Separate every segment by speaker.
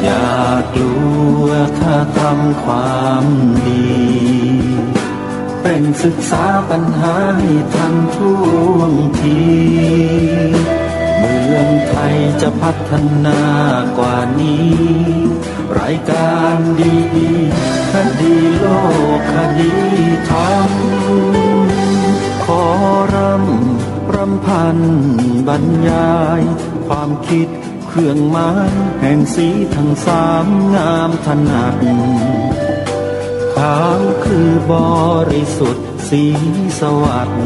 Speaker 1: อย่ากลัวถ้าทำความดีเร่งศึกษาปัญหาให้ทันท่วงทีเมืองไทยจะพัฒนากว่านี้รายการดีคดีโลกคดีธรรมขอรำพันบรรยายความคิดเครื่องหมายแห่งสีทั้งสามงามถนัดขาวคือบริสุทธิ์สีสวัสดิ์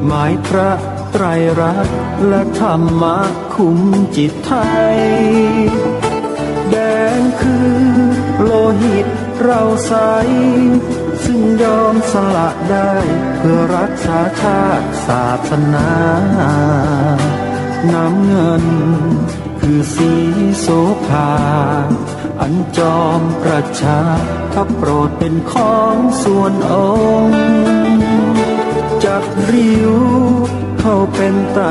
Speaker 1: หมายพระไตรรัตน์และธรรมะคุ้มจิตไทยแดงคือโลหิตเราใสซึ่งยอมสละได้เพื่อรักษาชาติศาสนาน้ำเงินคือสีโสภาอันจอมประชาถ้าโปรดเป็นของส่วนองค์จักริ้วเข้าเป็นไตร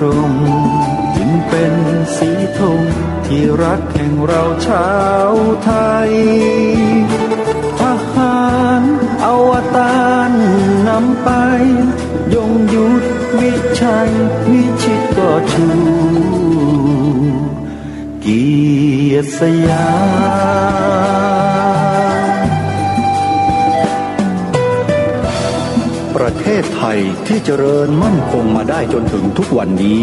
Speaker 1: รงค์จึงเป็นสีธงที่รักแห่งเราชาวไทยทหารอวตารนำไปยงยุทธวิชัยวิชิตก็ชูเกียรติสยาม
Speaker 2: ประเทศไทยที่เจริญมั่นคงมาได้จนถึงทุกวันนี้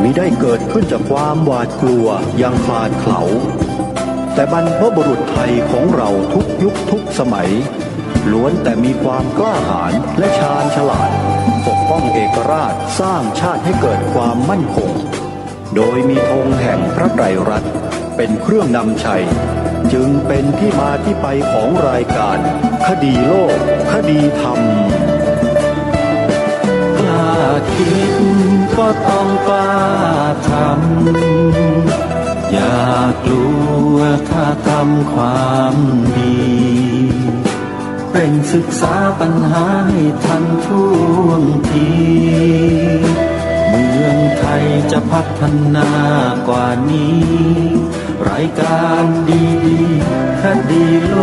Speaker 2: มิได้เกิดขึ้นจากความหวาดกลัวอย่างคลาดเขลาแต่บรรพบุรุษไทยของเราทุกยุคทุกสมัยล้วนแต่มีความกล้าหาญและชาญฉลาดปกป้องเอกราชสร้างชาติให้เกิดความมั่นคงโดยมีธงแห่งพระไตรรัตน์เป็นเครื่องนำชัยจึงเป็นที่มาที่ไปของรายการคดีโลกคดีธรรม
Speaker 1: กล้าคิดก็ต้องกล้าทำอย่ากลัวถ้าทำความดีเร่งศึกษาปัญหาให้ทันท่วงทีเมืองไทยจะพัฒนากว่านี้รายการดีคดีโล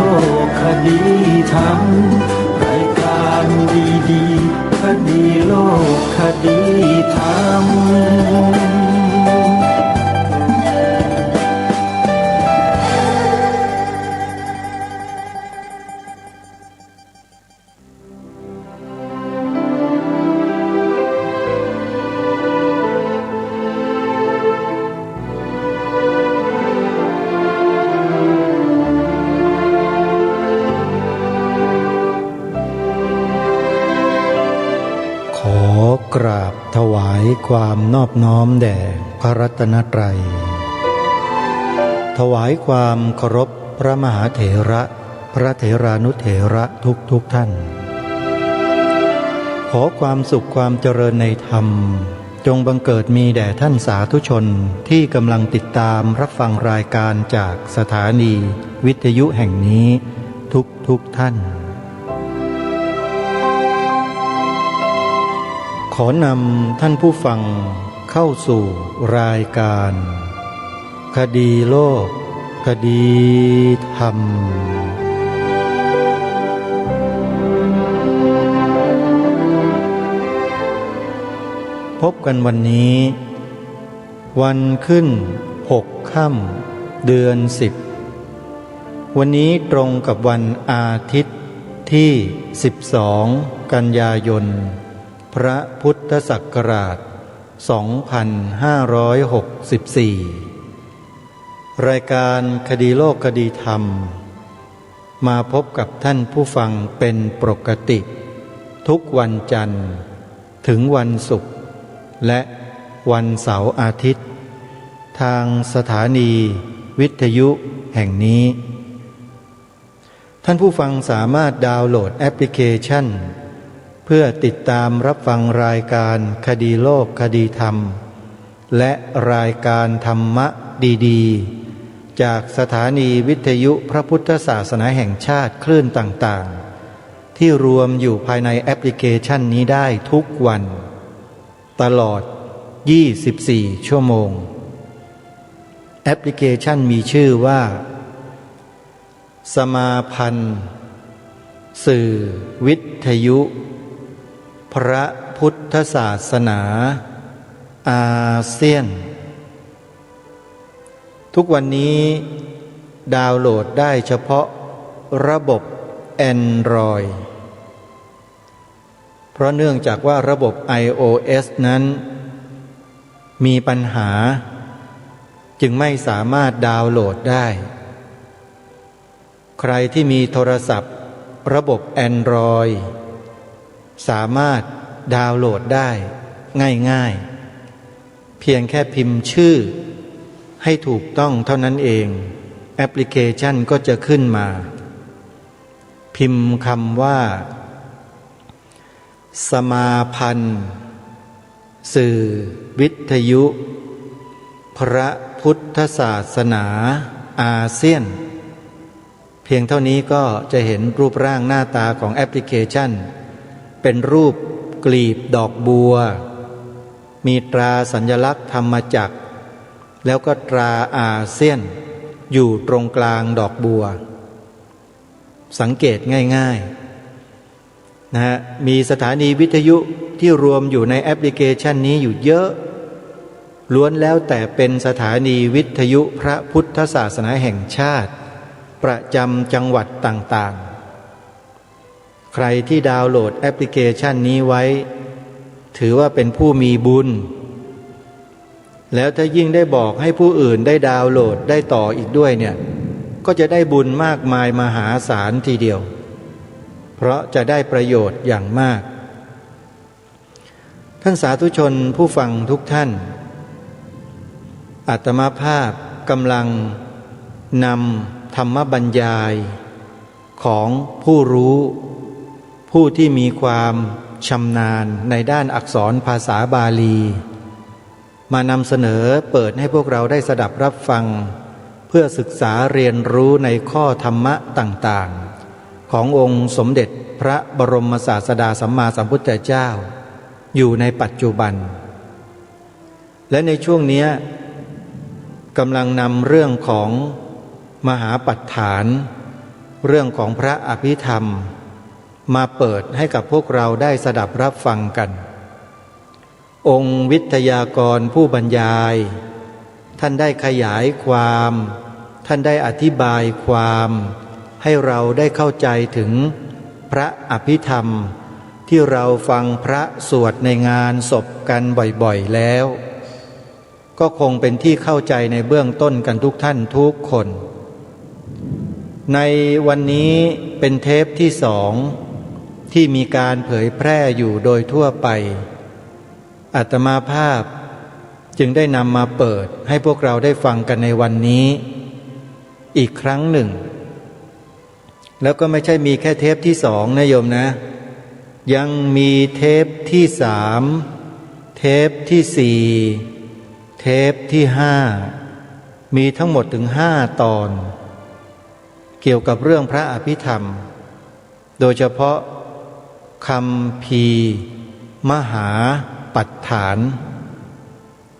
Speaker 1: กคดีธรรมรายการดีคดีโลกคดีธรรม
Speaker 3: กราบถวายความนอบน้อมแด่พระรัตนตรัยถวายความเคารพพระมหาเถระพระเถรานุเถระทุกท่านขอความสุขความเจริญในธรรมจงบังเกิดมีแด่ท่านสาธุชนที่กำลังติดตามรับฟังรายการจากสถานีวิทยุแห่งนี้ทุกท่านขอนำท่านผู้ฟังเข้าสู่รายการคดีโลกคดีธรรมพบกันวันนี้วันขึ้น6 ค่ำเดือน10วันนี้ตรงกับวันอาทิตย์ที่12 กันยายนพระพุทธศักราช 2564 รายการคดีโลกคดีธรรมมาพบกับท่านผู้ฟังเป็นปกติทุกวันจันทร์ถึงวันศุกร์และวันเสาร์อาทิตย์ทางสถานีวิทยุแห่งนี้ท่านผู้ฟังสามารถดาวน์โหลดแอปพลิเคชันเพื่อติดตามรับฟังรายการคดีโลกคดีธรรมและรายการธรรมะดีๆจากสถานีวิทยุพระพุทธศาสนาแห่งชาติคลื่นต่างๆที่รวมอยู่ภายในแอปพลิเคชันนี้ได้ทุกวันตลอด24 ชั่วโมง แอปพลิเคชันมีชื่อว่าสมาพันธ์สื่อวิทยุพระพุทธศาสนาอาเซียนทุกวันนี้ดาวน์โหลดได้เฉพาะระบบ Android เพราะเนื่องจากว่าระบบ iOS นั้นมีปัญหาจึงไม่สามารถดาวน์โหลดได้ใครที่มีโทรศัพท์ระบบ Android สามารถดาวน์โหลดได้ง่ายๆเพียงแค่พิมพ์ชื่อให้ถูกต้องเท่านั้นเองแอปพลิเคชันก็จะขึ้นมาพิมพ์คำว่าสมาพันธ์สื่อวิทยุพระพุทธศาสนาอาเซียนเพียงเท่านี้ก็จะเห็นรูปร่างหน้าตาของแอปพลิเคชันเป็นรูปกลีบดอกบัวมีตราสัญลักษณ์ธรรมจักรแล้วก็ตราอาเซียนอยู่ตรงกลางดอกบัวสังเกตง่ายๆนะฮะมีสถานีวิทยุที่รวมอยู่ในแอปพลิเคชันนี้อยู่เยอะล้วนแล้วแต่เป็นสถานีวิทยุพระพุทธศาสนาแห่งชาติประจำจังหวัดต่างๆใครที่ดาวน์โหลดแอปพลิเคชันนี้ไว้ถือว่าเป็นผู้มีบุญแล้วถ้ายิ่งได้บอกให้ผู้อื่นได้ดาวน์โหลดได้ต่ออีกด้วยเนี่ยก็จะได้บุญมากมายมหาศาลทีเดียวเพราะจะได้ประโยชน์อย่างมากท่านสาธุชนผู้ฟังทุกท่านอาตมาภาพกำลังนำธรรมบรรยายของผู้รู้ผู้ที่มีความชำนาญในด้านอักษรภาษาบาลีมานำเสนอเปิดให้พวกเราได้สดับรับฟังเพื่อศึกษาเรียนรู้ในข้อธรรมะต่างๆขององค์สมเด็จพระบรมศาสดาสัมมาสัมพุทธเจ้าอยู่ในปัจจุบันและในช่วงนี้กำลังนำเรื่องของมหาปัฏฐานเรื่องของพระอภิธรรมมาเปิดให้กับพวกเราได้สดับรับฟังกันองค์วิทยากรผู้บรรยายท่านได้ขยายความท่านได้อธิบายความให้เราได้เข้าใจถึงพระอภิธรรมที่เราฟังพระสวดในงานศพกันบ่อยๆแล้วก็คงเป็นที่เข้าใจในเบื้องต้นกันทุกท่านทุกคนในวันนี้เป็นเทปที่2ที่มีการเผยแพร่อยู่โดยทั่วไปอาตมาภาพจึงได้นำมาเปิดให้พวกเราได้ฟังกันในวันนี้อีกครั้งหนึ่งแล้วก็ไม่ใช่มีแค่เทปที่2นะโยมนะยังมีเทปที่3เทปที่4เทปที่5มีทั้งหมดถึง5ตอนเกี่ยวกับเรื่องพระอภิธรรมโดยเฉพาะคัมภีร์มหาปัฏฐาน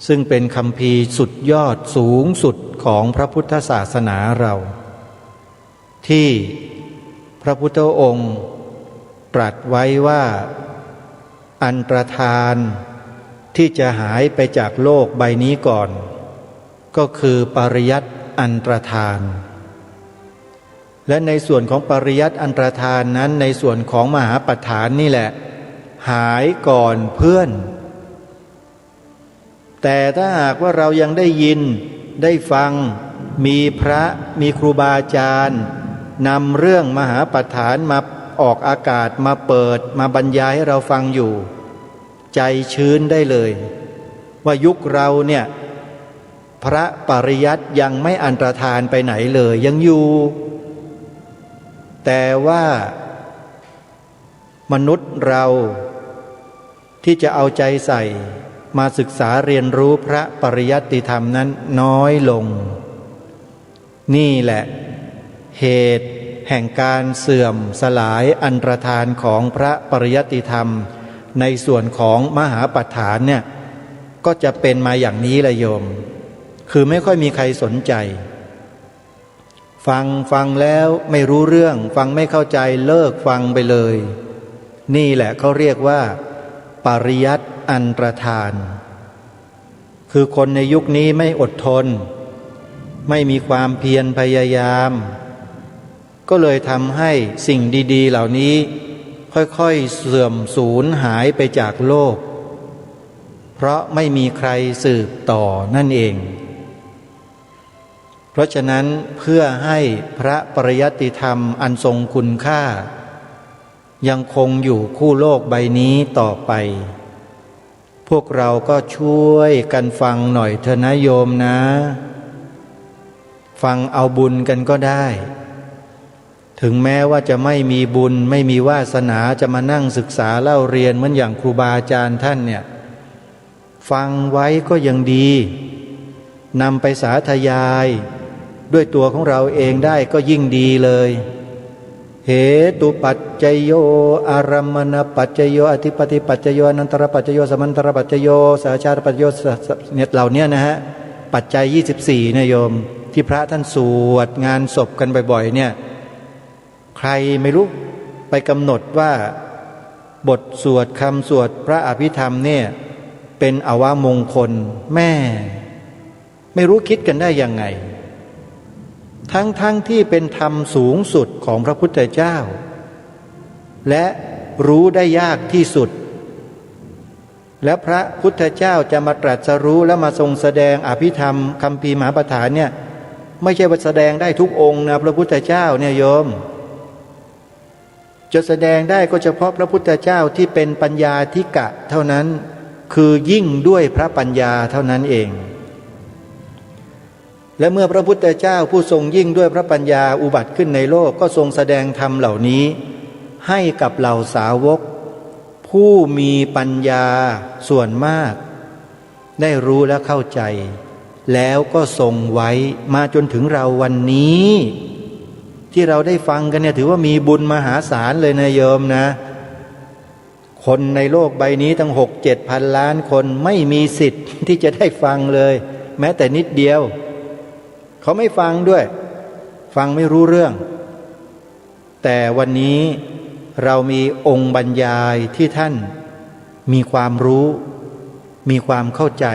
Speaker 3: ซึ่งเป็นคัมภีร์สุดยอดสูงสุดของพระพุทธศาสนาเราที่พระพุทธองค์ตรัสไว้ว่าอันตรธานที่จะหายไปจากโลกใบนี้ก่อนก็คือปริยัติอันตรธานและในส่วนของปริยัติอันตรธานนั้นในส่วนของมหาปัฏฐานนี่แหละหายก่อนเพื่อนแต่ถ้าหากว่าเรายังได้ยินได้ฟังมีพระมีครูบาอาจารย์นำเรื่องมหาปัฏฐานมาออกอากาศมาเปิดมาบรรยายให้เราฟังอยู่ใจชื้นได้เลยว่ายุคเราเนี่ยพระปริยัติยังไม่อันตรธานไปไหนเลยยังอยู่แต่ว่ามนุษย์เราที่จะเอาใจใส่มาศึกษาเรียนรู้พระปริยัติธรรมนั้นน้อยลงนี่แหละเหตุแห่งการเสื่อมสลายอันตรธานของพระปริยัติธรรมในส่วนของมหาปัฏฐานเนี่ยก็จะเป็นมาอย่างนี้ละโยม คือไม่ค่อยมีใครสนใจฟังแล้วไม่รู้เรื่องฟังไม่เข้าใจเลิกฟังไปเลยนี่แหละเขาเรียกว่าปริยัติอันตรธานคือคนในยุคนี้ไม่อดทนไม่มีความเพียรพยายามก็เลยทำให้สิ่งดีๆเหล่านี้ค่อยๆเสื่อมสูญหายไปจากโลกเพราะไม่มีใครสืบต่อนั่นเองเพราะฉะนั้นเพื่อให้พระปริยัติธรรมอันทรงคุณค่ายังคงอยู่คู่โลกใบนี้ต่อไปพวกเราก็ช่วยกันฟังหน่อยเถอะนะโยมนะฟังเอาบุญกันก็ได้ถึงแม้ว่าจะไม่มีบุญไม่มีวาสนาจะมานั่งศึกษาเล่าเรียนเหมือนอย่างครูบาอาจารย์ท่านเนี่ยฟังไว้ก็ยังดีนำไปสาธยายด้วยตัวของเราเองได้ก็ยิ่งดีเลยเหตุปัจจโยอารัมมณปัจจโยอธิปติปัจจโยอนันตรปัจจโยสมันตรปัจจโยสาชาตปัจจโยเนี่ยเหล่านี้นะฮะปัจจัย24นะโยมที่พระท่านสวดงานศพกันบ่อยๆเนี่ยใครไม่รู้ไปกำหนดว่าบทสวดคำสวดพระอภิธรรมเนี่ยเป็นอวมงคลแม่ไม่รู้คิดกันได้ยังไงทั้งที่เป็นธรรมสูงสุดของพระพุทธเจ้าและรู้ได้ยากที่สุดและพระพุทธเจ้าจะมาตรัสรู้และมาทรงแสดงอภิธรรมคัมภีร์มหาปฐานเนี่ยไม่ใช่ว่าแสดงได้ทุกองค์นะพระพุทธเจ้าเนี่ยโยมจะแสดงได้ก็เฉพาะพระพุทธเจ้าที่เป็นปัญญาธิกะเท่านั้นคือยิ่งด้วยพระปัญญาเท่านั้นเองและเมื่อพระพุทธเจ้าผู้ทรงยิ่งด้วยพระปัญญาอุบัติขึ้นในโลกก็ทรงแสดงธรรมเหล่านี้ให้กับเหล่าสาวกผู้มีปัญญาส่วนมากได้รู้และเข้าใจแล้วก็ทรงไว้มาจนถึงเราวันนี้ที่เราได้ฟังกันเนี่ยถือว่ามีบุญมหาศาลเลยนะโยมนะคนในโลกใบนี้ตั้ง6-7 พันล้านคนไม่มีสิทธิ์ที่จะได้ฟังเลยแม้แต่นิดเดียวเขาไม่ฟังด้วยฟังไม่รู้เรื่องแต่วันนี้เรามีองค์บรรยายที่ท่านมีความรู้มีความเข้าใจ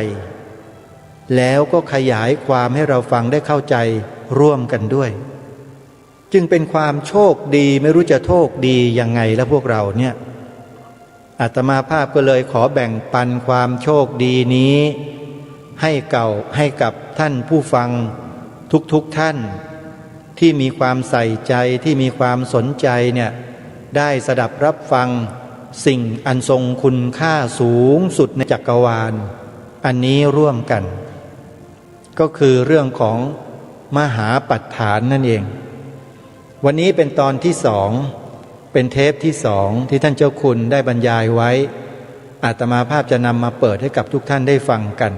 Speaker 3: แล้วก็ขยายความให้เราฟังได้เข้าใจร่วมกันด้วยจึงเป็นความโชคดีไม่รู้จะโชคดียังไงแล้วพวกเราเนี่ยอาตมาภาพก็เลยขอแบ่งปันความโชคดีนี้ให้กับท่านผู้ฟังทุกท่านที่มีความใส่ใจที่มีความสนใจเนี่ยได้สดับรับฟังสิ่งอันทรงคุณค่าสูงสุดในจักรวาลอันนี้ร่วมกันก็คือเรื่องของมหาปัฏฐานนั่นเองวันนี้เป็นตอนที่2เป็นเทปที่2ที่ท่านเจ้าคุณได้บรรยายไว้อาตมาภาพจะนำมาเปิดให้กับทุกท่านได้ฟังกัน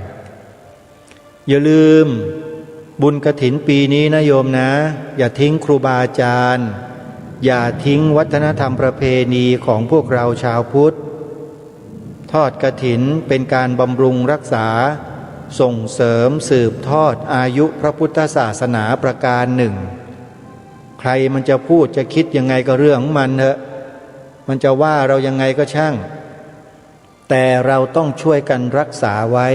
Speaker 3: อย่าลืมบุญกฐินปีนี้นะโยมนะอย่าทิ้งครูบาอาจารย์อย่าทิ้งวัฒนธรรมประเพณีของพวกเราชาวพุทธทอดกฐินเป็นการบำรุงรักษาส่งเสริมสืบทอดอายุพระพุทธศาสนาประการหนึ่งใครมันจะพูดจะคิดยังไงก็เรื่องของมันเถอะมันจะว่าเรายังไงก็ช่างแต่เราต้องช่วยกันรักษาไว้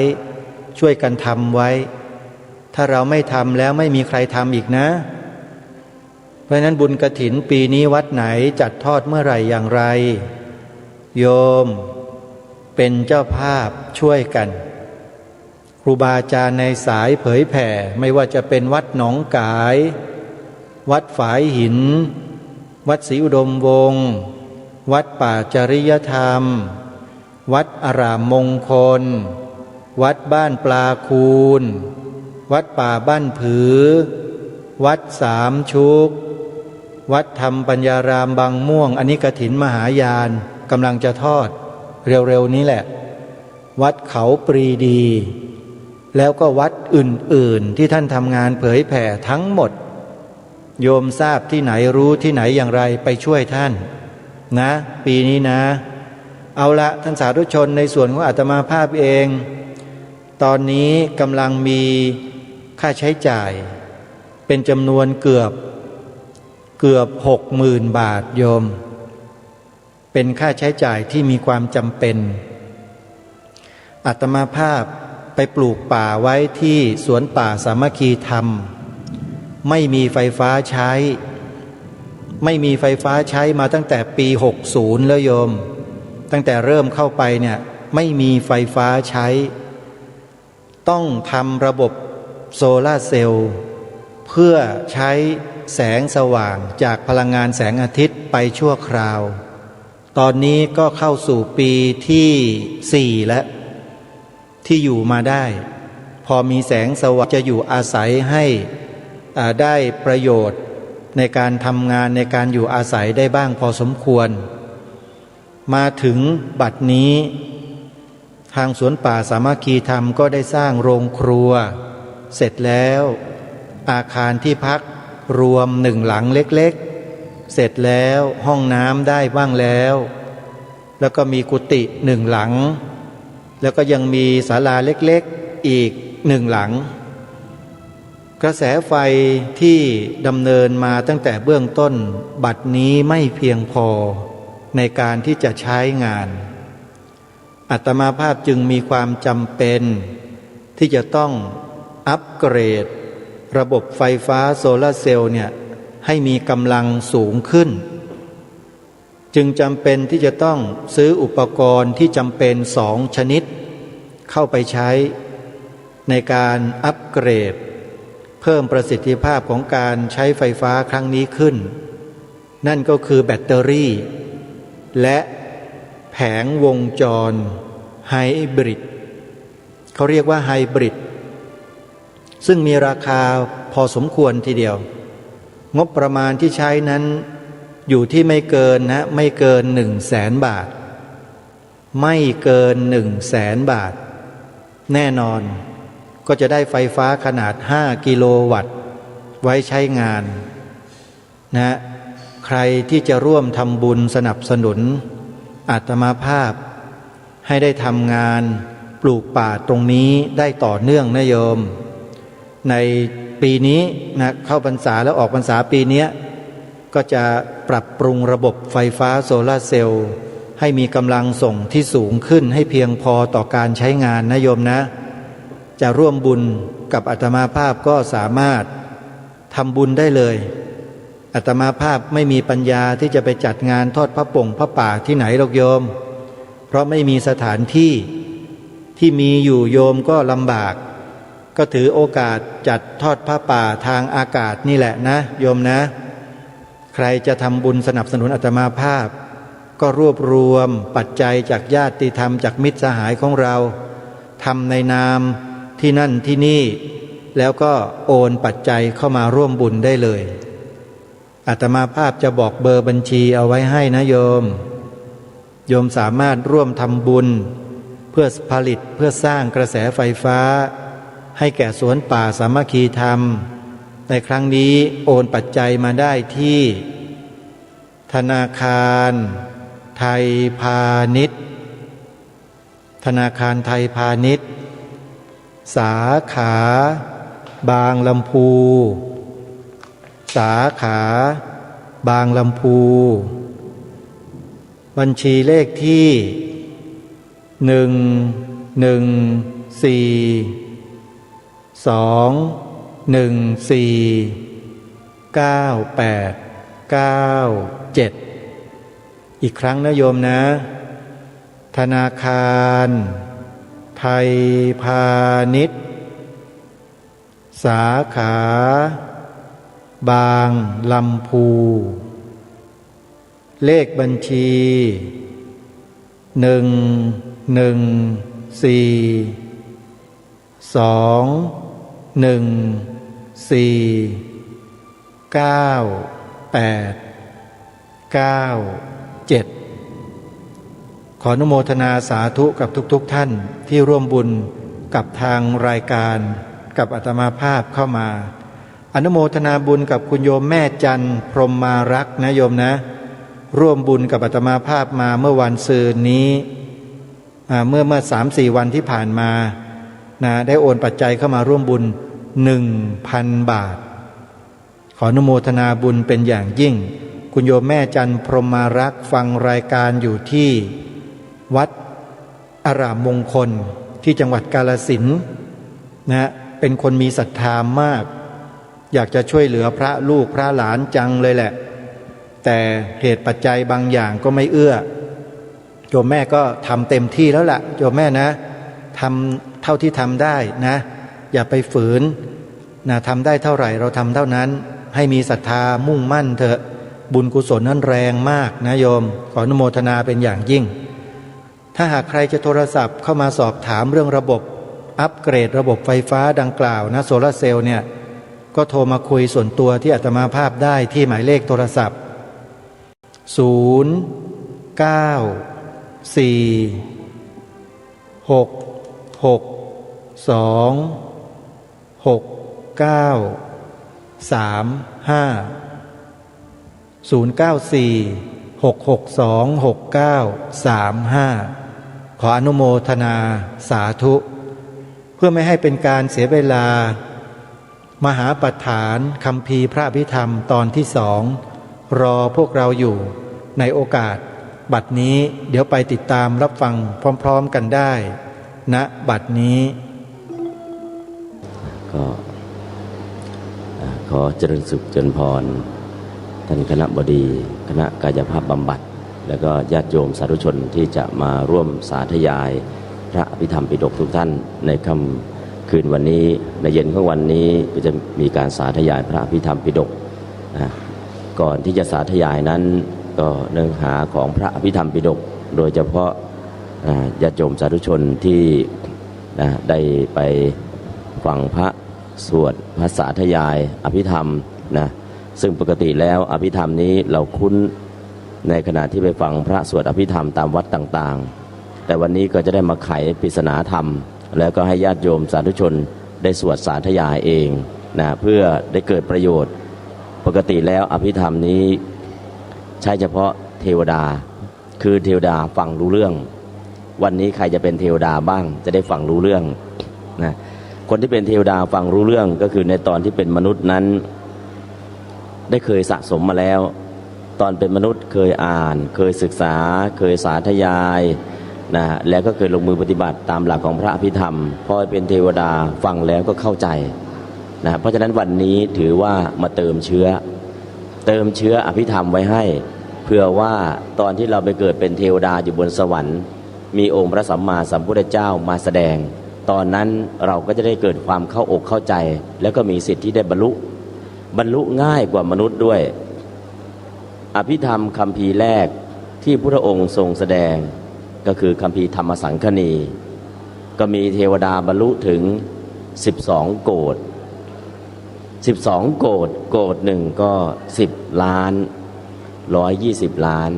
Speaker 3: ช่วยกันทำไว้ถ้าเราไม่ทำแล้วไม่มีใครทำอีกนะเพราะนั้นบุญกฐินปีนี้วัดไหนจัดทอดเมื่อไหร่อย่างไรโยมเป็นเจ้าภาพช่วยกันครูบาอาจารย์ในสายเผยแผ่ไม่ว่าจะเป็นวัดหนองกายวัดฝายหินวัดศรีอุดมวงศ์วัดป่าจริยธรรมวัดอารามมงคลวัดบ้านปลาคูนวัดป่าบ้านผือวัดสามชุกวัดธรรมปัญญารามบางม่วงอันนี้กฐินมหายานกำลังจะทอดเร็วๆนี้แหละวัดเขาปรีดีแล้วก็วัดอื่นๆที่ท่านทำงานเผยแผ่ทั้งหมดโยมทราบที่ไหนรู้ที่ไหนอย่างไรไปช่วยท่านนะปีนี้นะเอาละท่านสาธุชนในส่วนของอาตมาภาพเองตอนนี้กำลังมี ค่าใช้จ่ายเป็นจำนวนเกือบ60,000 บาทโยมเป็นค่าใช้จ่ายที่มีความจำเป็นอาตมาภาพไปปลูกป่าไว้ที่สวนป่าสามัคคีธรรมไม่มีไฟฟ้าใช้มาตั้งแต่ปี60แล้วโยมตั้งแต่เริ่มเข้าไปเนี่ยไม่มีไฟฟ้าใช้ต้องทำระบบโซลาร์เซลล์เพื่อใช้แสงสว่างจากพลังงานแสงอาทิตย์ไปชั่วคราวตอนนี้ก็เข้าสู่ปีที่4แล้วที่อยู่มาได้พอมีแสงสว่างจะอยู่อาศัยให้ได้ประโยชน์ในการทำงานในการอยู่อาศัยได้บ้างพอสมควรมาถึงบัดนี้ทางสวนป่าสามัคคีธรรมก็ได้สร้างโรงครัวเสร็จแล้วอาคารที่พักรวม1 หลังเล็กๆเสร็จแล้วห้องน้ำได้บ้างแล้วก็มีกุฏิ1 หลังแล้วก็ยังมีศาลาเล็กๆอีก1 หลังกระแสไฟที่ดำเนินมาตั้งแต่เบื้องต้นบัดนี้ไม่เพียงพอในการที่จะใช้งานอาตมาภาพจึงมีความจำเป็นที่จะต้องอัปเกรดระบบไฟฟ้าโซลาร์เซลล์เนี่ยให้มีกำลังสูงขึ้นจึงจำเป็นที่จะต้องซื้ออุปกรณ์ที่จำเป็น2 ชนิดเข้าไปใช้ในการอัปเกรดเพิ่มประสิทธิภาพของการใช้ไฟฟ้าครั้งนี้ขึ้นนั่นก็คือแบตเตอรี่และแผงวงจรไฮบริดเขาเรียกว่าไฮบริดซึ่งมีราคาพอสมควรทีเดียวงบประมาณที่ใช้นั้นอยู่ที่ไม่เกิน100,000 บาทไม่เกิน100,000 บาทแน่นอนก็จะได้ไฟฟ้าขนาด5 กิโลวัตต์ไว้ใช้งานนะใครที่จะร่วมทำบุญสนับสนุนอาตมาภาพให้ได้ทำงานปลูกป่าตรงนี้ได้ต่อเนื่องนะโยมในปีนี้นะเข้าพรรษาแล้วออกพรรษาปีนี้ก็จะปรับปรุงระบบไฟฟ้าโซลาร์เซลล์ให้มีกำลังส่งที่สูงขึ้นให้เพียงพอต่อการใช้งานนะโยมนะจะร่วมบุญกับอาตมาภาพก็สามารถทำบุญได้เลยอาตมาภาพไม่มีปัญญาที่จะไปจัดงานทอดพระป่าที่ไหนหรอกโยมเพราะไม่มีสถานที่มีอยู่โยมก็ลำบากก็ถือโอกาสจัดทอดพระป่าทางอากาศนี่แหละนะโยมนะใครจะทำบุญสนับสนุนอาตมาภาพก็รวบรวมปัจจัยจากญาติธรรมจากมิตรสหายของเราทำในนามที่นั่นที่นี่แล้วก็โอนปัจจัยเข้ามาร่วมบุญได้เลยอาตมาภาพจะบอกเบอร์บัญชีเอาไว้ให้นะโยมสามารถร่วมทำบุญเพื่อผลิตเพื่อสร้างกระแสไฟฟ้าให้แก่สวนป่าสามัคคีธรรมในครั้งนี้โอนปัจจัยมาได้ที่ธนาคารไทยพาณิชย์ธนาคารไทยพาณิชย์สาขาบางลำพูสาขาบางลำพูบัญชีเลขที่114-214-9897อีกครั้งนะโยมนะธนาคารไทยพาณิชย์สาขาบางลำพูเลขบัญชีขออนุโมทนาสาธุกับทุกท่านที่ร่วมบุญกับทางรายการกับอาตมาภาพเข้ามาอนุโมทนาบุญกับคุณโยมแม่จันพรหมมารักนะโยมนะร่วมบุญกับอาตมาภาพมาเมื่อวันซืนนี้เมื่อ 3-4 วันที่ผ่านมานะได้โอนปัจจัยเข้ามาร่วมบุญ 1,000 บาทขออนุโมทนาบุญเป็นอย่างยิ่งคุณโยมแม่จันพรหมารักษ์ฟังรายการอยู่ที่วัดอารามมงคลที่จังหวัดกาฬสินธุ์นะเป็นคนมีศรัทธามากอยากจะช่วยเหลือพระลูกพระหลานจังเลยแหละแต่เหตุปัจจัยบางอย่างก็ไม่เอื้อโยมแม่ก็ทำเต็มที่แล้วล่ะโยมแม่นะทำเท่าที่ทำได้นะอย่าไปฝืนนะทำได้เท่าไหร่เราทำเท่านั้นให้มีศรัทธามุ่งมั่นเถอะบุญกุศลนั้นแรงมากนะโยมขออนุโมทนาเป็นอย่างยิ่งถ้าหากใครจะโทรศัพท์เข้ามาสอบถามเรื่องระบบอัปเกรดระบบไฟฟ้าดังกล่าวนะโซลาร์เซลล์เนี่ยก็โทรมาคุยส่วนตัวที่อาตมาภาพได้ที่หมายเลขโทรศัพท์ขออนุโมทนาสาธุเพื่อไม่ให้เป็นการเสียเวลามหาปัฏฐานคัมภีร์พระอภิธรรมตอนที่2รอพวกเราอยู่ในโอกาสบัดนี้เดี๋ยวไปติดตามรับฟังพร้อมๆกันได้ณบัดนี้
Speaker 4: ก็ขอเจริญสุขเจริญพรท่านคณบดีคณะกายภาพบำบัดแล้วก็ญาติโยมสาธุชนที่จะมาร่วมสาธยายพระอภิธรรมปิฎกทุกท่านในค่ำคืนวันนี้ในเย็นของวันนี้ก็จะมีการสาธยายพระอภิธรรมปิฎกก่อนที่จะสาธยายนั้นก็เนื้อหาของพระอภิธรรมปิฎกโดยเฉพาะญาติโยมสาธุชนที่ได้ไปฟังพระสวดพระสาธยายอภิธรรมนะซึ่งปกติแล้วอภิธรรมนี้เราคุ้นในขณะที่ไปฟังพระสวดอภิธรรมตามวัดต่างๆแต่วันนี้ก็จะได้มาไขปริศนาธรรมแล้วก็ให้ญาติโยมสาธุชนได้สวดสาธยายเองนะเพื่อได้เกิดประโยชน์ปกติแล้วอภิธรรมนี้ใช้เฉพาะเทวดาคือเทวดาฟังรู้เรื่องวันนี้ใครจะเป็นเทวดาบ้างจะได้ฟังรู้เรื่องนะคนที่เป็นเทวดาฟังรู้เรื่องก็คือในตอนที่เป็นมนุษย์นั้นได้เคยสะสมมาแล้วตอนเป็นมนุษย์เคยอ่านเคยศึกษาเคยสาธยายนะแล้วก็เคยลงมือปฏิบัติตามหลักของพระอภิธรรมพอเป็นเทวดาฟังแล้วก็เข้าใจนะเพราะฉะนั้นวันนี้ถือว่ามาเติมเชื้ออภิธรรมไว้ให้เพื่อว่าตอนที่เราไปเกิดเป็นเทวดาอยู่บนสวรรค์มีองค์พระสัมมาสัมพุทธเจ้ามาแสดงตอนนั้นเราก็จะได้เกิดความเข้าอกเข้าใจแล้วก็มีสิทธิ์ที่ได้บรรลุง่ายกว่ามนุษย์ด้วยอภิธรรมคัมภีร์แรกที่พระองค์ทรงแสดงก็คือคัมภีร์ธรรมสังคณีก็มีเทวดาบรรลุถึง12โกฏโกฏหนึ่งก็10 ล้าน120 ล้าน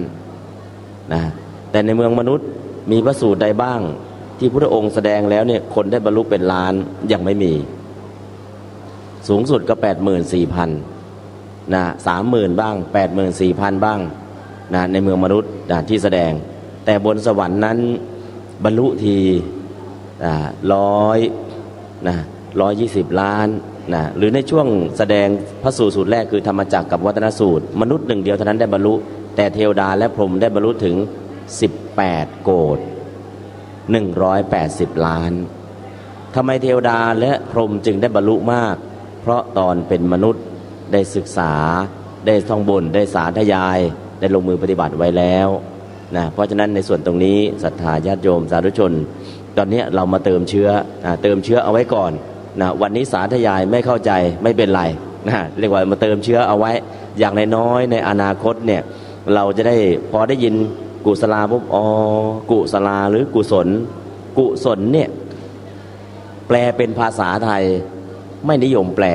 Speaker 4: นะแต่ในเมืองมนุษย์มีพระสูตรใดบ้างที่พระองค์แสดงแล้วเนี่ยคนได้บรรลุเป็นล้านยังไม่มีสูงสุดก็ 84,000 นะ30,000 บ้าง 84,000 บ้างนะในเมืองมนุษย์นะที่แสดงแต่บนสวรรค์นั้นบรรลุที120 ล้านนะหรือในช่วงแสดงพระสูตรแรกคือธรรมจักรกับวัฒนสูตรมนุษย์หนึ่งเดียวเท่านั้นได้บรรลุแต่เทวดาและพรหมได้บรรลุถึง18โกฏ180 ล้านทำไมเทวดาและพรหมจึงได้บรรลุมากเพราะตอนเป็นมนุษย์ได้ศึกษาได้ท่องบนได้สาธยายได้ลงมือปฏิบัติไว้แล้วนะเพราะฉะนั้นในส่วนตรงนี้ศรัทธาญาติโยมสาธุชนตอนนี้เรามาเติมเชื้อเอาไว้ก่อนนะวันนี้สาธยายไม่เข้าใจไม่เป็นไรนะเรียกว่ามาเติมเชื้อเอาไว้อย่างน้อยในอนาคตเนี่ยเราจะได้พอได้ยินกุศลาปุ๊บกุศลาหรือกุศลเนี่ยแปลเป็นภาษาไทยไม่นิยมแปล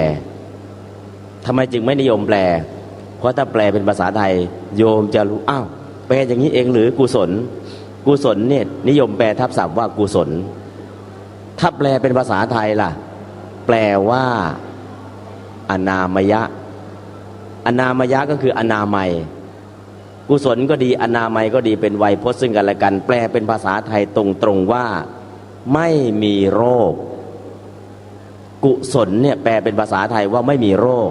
Speaker 4: ทำไมจึงไม่นิยมแปลเพราะถ้าแปลเป็นภาษาไทยโยมจะรู้อ้าวแปลอย่างนี้เองหรือกุศลเนี่ยนิยมแปลทับศัพท์ว่ากุศลถ้าแปลเป็นภาษาไทยล่ะแปลว่าอนามยะก็คืออนามัยกุศลก็ดีอนามัยก็ดีเป็นไวยพจน์ซึ่งกันและกันแปลเป็นภาษาไทยตรงๆว่าไม่มีโรค กุศลเนี่ยแปลเป็นภาษาไทยว่าไม่มีโรค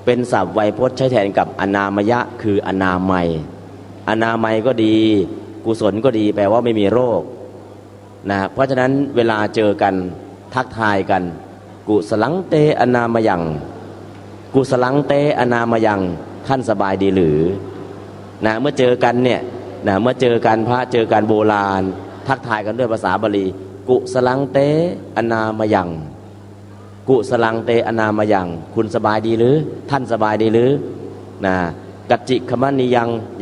Speaker 4: เป็นศัพท์ไวยพจน์ใช้แทนกับอนามยะคืออนามัยอนามัยก็ดีกุศลก็ดีแปลว่าไม่มีโรคนะเพราะฉะนั้นเวลาเจอกันทักทายกันกุสลังเตอนามยังกุสลังเตอนามยังท่านสบายดีหรือนะเมื่อเจอกันเนี่ยนะเมื่อเจอกันพระเจอกันโบราณทักทายกันด้วยภาษาบาลีกุสลังเตอนามยังกุสลังเตอนามยังคุณสบายดีหรือท่านสบายดีหรือนะกัจจิขมันิ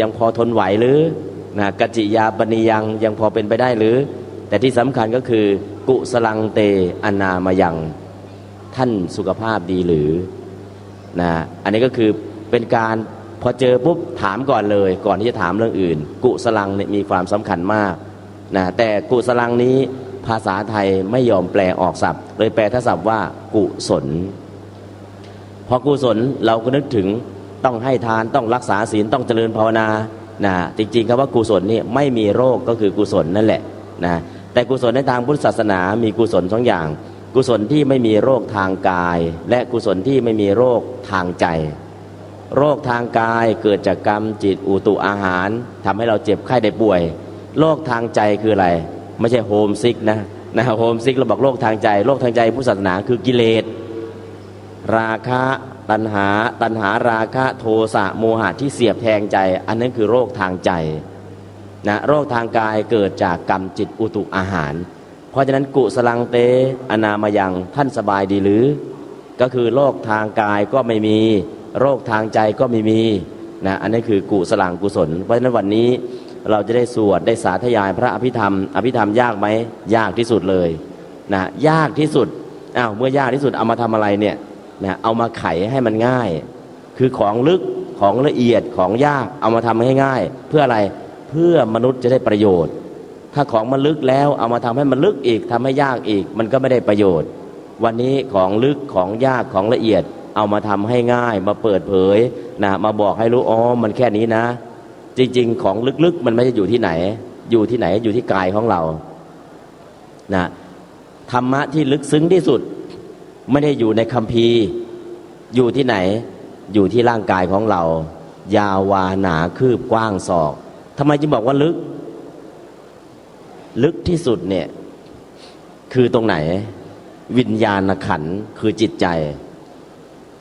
Speaker 4: ยังพอทนไหวหรือนะกัจจิยาปนิยังพอเป็นไปได้หรือแต่ที่สำคัญก็คือกุสลังเตอนามยังท่านสุขภาพดีหรือนะอันนี้ก็คือเป็นการพอเจอปุ๊บถามก่อนเลยก่อนที่จะถามเรื่องอื่นกุสลังเนี่ยมีความสำคัญมากนะแต่กุสลังนี้ภาษาไทยไม่ยอมแปลออกศัพท์เลยแปลทับศัพท์ว่ากุศลพอกุศลเราก็นึกถึงต้องให้ทานต้องรักษาศีลต้องเจริญภาวนานะจริงๆคำว่ากุศลนี่ไม่มีโรคก็คือกุศลนั่นแหละนะแต่กุศลในทางพุทธศาสนามีกุศล2อย่างกุศลที่ไม่มีโรคทางกายและกุศลที่ไม่มีโรคทางใจโรคทางกายเกิดจากกรรมจิตอุตุอาหารทำให้เราเจ็บไข้ได้ป่วยโรคทางใจคืออะไรไม่ใช่โฮมซิกนะโฮมซิกเราบอกโรคทางใจโรคทางใจพุทธศาสนาคือกิเลสราคะตัณหาราคะโทสะโมหะที่เสียบแทงใจอันนั้นคือโรคทางใจนะโรคทางกายเกิดจากกรรมจิตอุตุอาหารเพราะฉะนั้นกุสลังเตอนามยังท่านสบายดีหรือก็คือโรคทางกายก็ไม่มีโรคทางใจก็ไม่มีนะอันนี้คือกุสลังกุศลเพราะฉะนั้นวันนี้เราจะได้สวดได้สาธยายพระอภิธรรมยากไหมยากที่สุดเลยนะยากที่สุดเมื่อยากที่สุดเอามาทำอะไรเนี่ยนะเอามาไขให้มันง่ายคือของลึกของละเอียดของยากเอามาทำให้ง่ายเพื่ออะไรเพื่อมนุษย์จะได้ประโยชน์ถ้าของมันลึกแล้วเอามาทำให้มันลึกอีกทำให้ยากอีกมันก็ไม่ได้ประโยชน์วันนี้ของลึกของยากของละเอียดเอามาทำให้ง่ายมาเปิดเผยนะมาบอกให้รู้มันแค่นี้นะจริงๆของลึกๆมันไม่ได้อยู่ที่ไหนอยู่ที่ไหนอยู่ที่กายของเรานะธรรมะที่ลึกซึ้งที่สุดไม่ได้อยู่ในคัมภีร์อยู่ที่ไหนอยู่ที่ร่างกายของเรายาววาหนาคืบกว้างศอกทำไมจึงบอกว่าลึกที่สุดเนี่ยคือตรงไหนวิญญาณขันธ์คือจิตใจ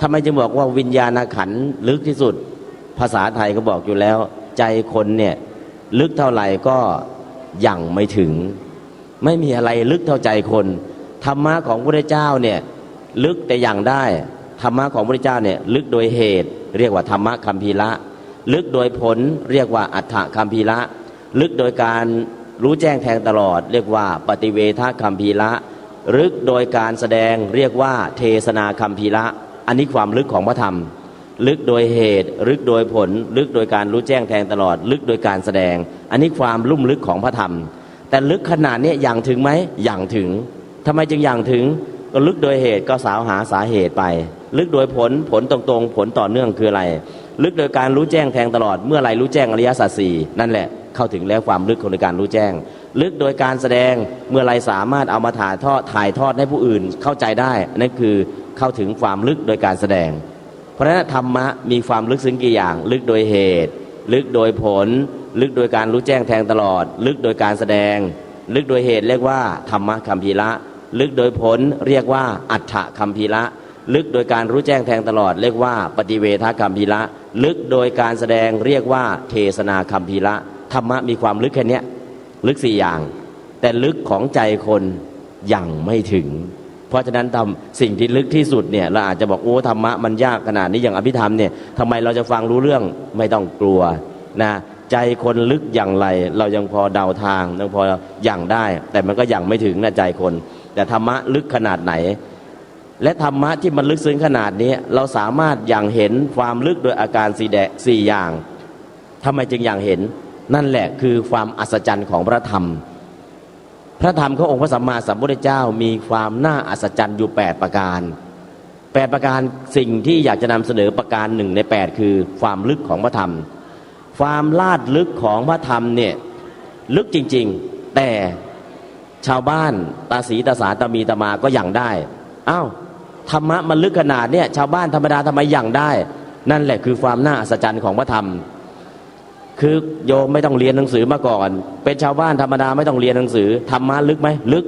Speaker 4: ทำไมจึงบอกว่าวิญญาณขันธ์ลึกที่สุดภาษาไทยก็บอกอยู่แล้วใจคนเนี่ยลึกเท่าไหร่ก็ยังไม่ถึงไม่มีอะไรลึกเท่าใจคนธรรมะของพระพุทธเจ้าเนี่ยลึกแต่อย่างได้ธรรมะของพระพุทธเจ้าเนี่ยลึกโดยเหตุเรียกว่าธรรมะคัมภีระลึกโดยผลเรียกว่าอัฏฐคัมภีระลึกโดยการรู้แจ้งแทงตลอดเรียกว่าปฏิเวทคัมภีระลึกโดยการแสดงเรียกว่าเทศนาคัมภีระอันนี้ความลึกของพระธรรมลึกโดยเหตุลึกโดยผลลึกโดยการรู้แจ้งแทงตลอดลึกโดยการแสดงอันนี้ความลุ่มลึกของพระธรรมแต่ลึกขนาดนี้อย่างถึงไหมอย่างถึงทำไมจึงอย่างถึงก็ลึกโดยเหตุก็สาวหาสาเหตุไปลึกโดยผลตรงๆผลต่อเนื่องคืออะไรลึกโดยการรู้แจ้งแทงตลอดเมื่อไรรู้แจ้งอริยสัจสี่นั่นแหละเข้าถึงแล้วความลึกของการรู้แจ้งลึกโดยการแสดงเมื่อไรสามารถเอามาถ่ายทอดให้ผู้อื่นเข้าใจได้นั่นคือเข้าถึงความลึกโดยการแสดงเพราะฉะนั้นธรรมะมีความลึกซึ้งกี่อย่างลึกโดยเหตุลึกโดยผลลึกโดยการรู้แจ้งแทงตลอดลึกโดยการแสดงลึกโดยเหตุเรียกว่าธรรมะคัมภีระลึกโดยผลเรียกว่าอัฏฐคัมภีระลึกโดยการรู้แจ้งแทงตลอดเรียกว่าปฏิเวทคัมภีระลึกโดยการแสดงเรียกว่าเทศนาคัมภีระธรรมะมีความลึกแค่นี้ลึก4อย่างแต่ลึกของใจคนยังไม่ถึงเพราะฉะนั้นสิ่งที่ลึกที่สุดเนี่ยเราอาจจะบอกธรรมะมันยากขนาดนี้อย่างอภิธรรมเนี่ยทำไมเราจะฟังรู้เรื่องไม่ต้องกลัวนะใจคนลึกอย่างไรเรายังพอเดาทางยังพออย่างได้แต่มันก็ยังไม่ถึงนะใจคนแต่ธรรมะลึกขนาดไหนและธรรมะที่มันลึกซึ้งขนาดนี้เราสามารถอย่างเห็นความลึกโดยอาการ4อย่างทำไมจึงอย่างเห็นนั่นแหละคือความอัศจรรย์ของพระธรรมพระธรรมขององค์พระสัมมาสัมพุทธเจ้ามีความน่าอัศจรรย์อยู่8ประการ8ประการสิ่งที่อยากจะนำเสนอประการ1ใน8คือความลึกของพระธรรมความลาดลึกของพระธรรมเนี่ยลึกจริงๆแต่ชาวบ้านตาสีตาสาตามีตามาก็อย่างได้ อ้าวธรรมะมันลึกขนาดเนี่ยชาวบ้านธรรมดาทำไมอย่างได้นั่นแหละคือความน่าอัศจรรย์ของพระธรรมคือโยมไม่ต้องเรียนหนังสือมาก่อนเป็นชาวบ้านธรรมดาไม่ต้องเรียนหนังสือธรรมะลึกไหมลึก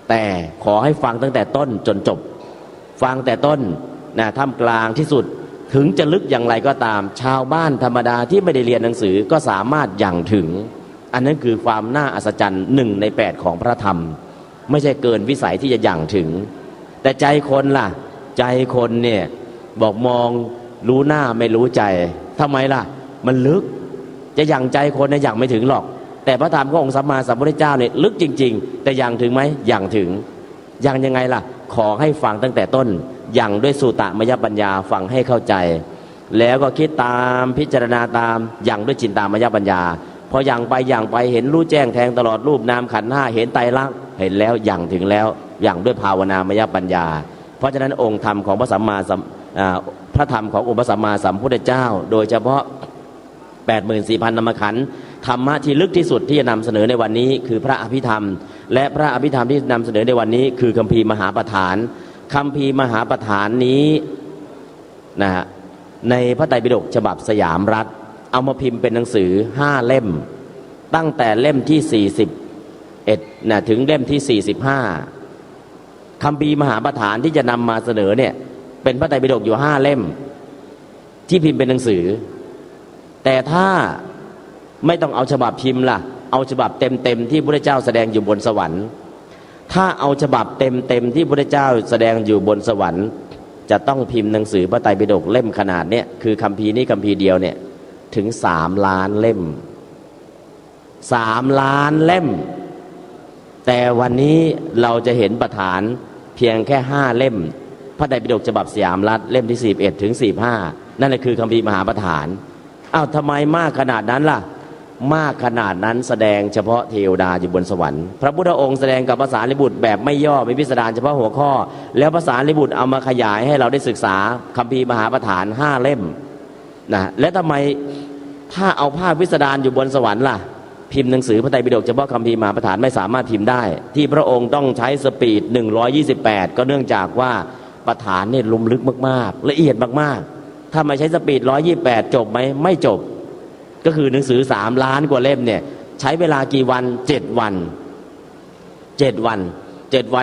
Speaker 4: แต่ขอให้ฟังตั้งแต่ต้นจนจบฟังแต่ต้นนะท่ามกลางที่สุดถึงจะลึกอย่างไรก็ตามชาวบ้านธรรมดาที่ไม่ได้เรียนหนังสือก็สามารถอย่างถึงอันนั้นคือความน่าอัศจรรย์1 ใน 8ของพระธรรมไม่ใช่เกินวิสัยที่จะอย่างถึงแต่ใจคนล่ะใจคนเนี่ยบอกมองรู้หน้าไม่รู้ใจทำไมล่ะมันลึกจะอย่างใจคนเนี่ยอย่างไม่ถึงหรอกแต่พระธรรมขององค์สัมมาสัมพุทธเจ้าเนี่ยลึกจริงๆแต่อย่างถึงไหมอย่างถึงอย่างยังไงล่ะขอให้ฟังตั้งแต่ต้นอย่างด้วยสุตมยปัญญาฟังให้เข้าใจแล้วก็คิดตามพิจารณาตามอย่างด้วยจินตามยปัญญาพออย่างไปเห็นรู้แจ้งแทงตลอดรูปนามขันธ์5เห็นไตรลักษณ์เห็นแล้วอย่างถึงแล้วอย่างด้วยภาวนามยปัญญาเพราะฉะนั้นองค์ธรรมของพระสัมมาสัมพระธรรมขององค์พระสัมมาสัมพุทธเจ้าโดยเฉพาะ 84,000 ธรรมขันธ์ธรรมะที่ลึกที่สุดที่จะนำเสนอในวันนี้คือพระอภิธรรมและพระอภิธรรมที่นำเสนอในวันนี้คือคัมภีร์มหาปฐานคัมภีร์มหาปฐานนี้นะฮะในพระไตรปิฎกฉบับสยามรัฐเอามาพิมพ์เป็นหนังสือ5 เล่มตั้งแต่เล่มที่41นะถึงเล่มที่45คัมภีร์มหาปฐานที่จะนำมาเสนอเนี่ยเป็นพระไตรปิฎกอยู่5 เล่มที่พิมพ์เป็นหนังสือแต่ถ้าไม่ต้องเอาฉบับพิมพ์ล่ะเอาฉบับเต็มที่พระพุทธเจ้าแสดงอยู่บนสวรรค์ถ้าเอาฉบับเต็มที่พระพุทธเจ้าแสดงอยู่บนสวรรค์จะต้องพิมพ์หนังสือพระไตรปิฎกเล่มขนาดเนี้ยคือคัมภีร์นี้คัมภีร์เดียวเนี่ยถึง3 ล้านเล่ม3 ล้านเล่มแต่วันนี้เราจะเห็นประฐานเพียงแค่5 เล่มพระไตรปิฎกฉบับสยามรัฐเล่มที่41ถึง45นั่นแหละคือคัมภีร์มหาปฐานอ้าวทำไมมากขนาดนั้นล่ะมากขนาดนั้นแสดงเฉพาะเทวดาอยู่บนสวรรค์พระพุทธองค์แสดงกับภาษาลิบุตรแบบไม่ย่อไม่พิสดารเฉพาะหัวข้อแล้วภาษาลิบุตรเอามาขยายให้เราได้ศึกษาคัมภีร์มหาปฐาน5 เล่มนะและทำไมถ้าเอาภาพพิสดารอยู่บนสวรรค์ล่ะพิมพ์หนังสือพระไตรปิฎกเฉพาะคัมภีร์มหาปฐานไม่สามารถพิมพ์ได้ที่พระองค์ต้องใช้สปีด128ก็เนื่องจากว่าปฐานเนี่ยลุ่มลึกมากๆละเอียดมากๆถ้าไม่ใช้สปีด128จบไหมไม่จบก็คือหนังสือ3 ล้านกว่าเล่มเนี่ยใช้เวลากี่วัน7 วั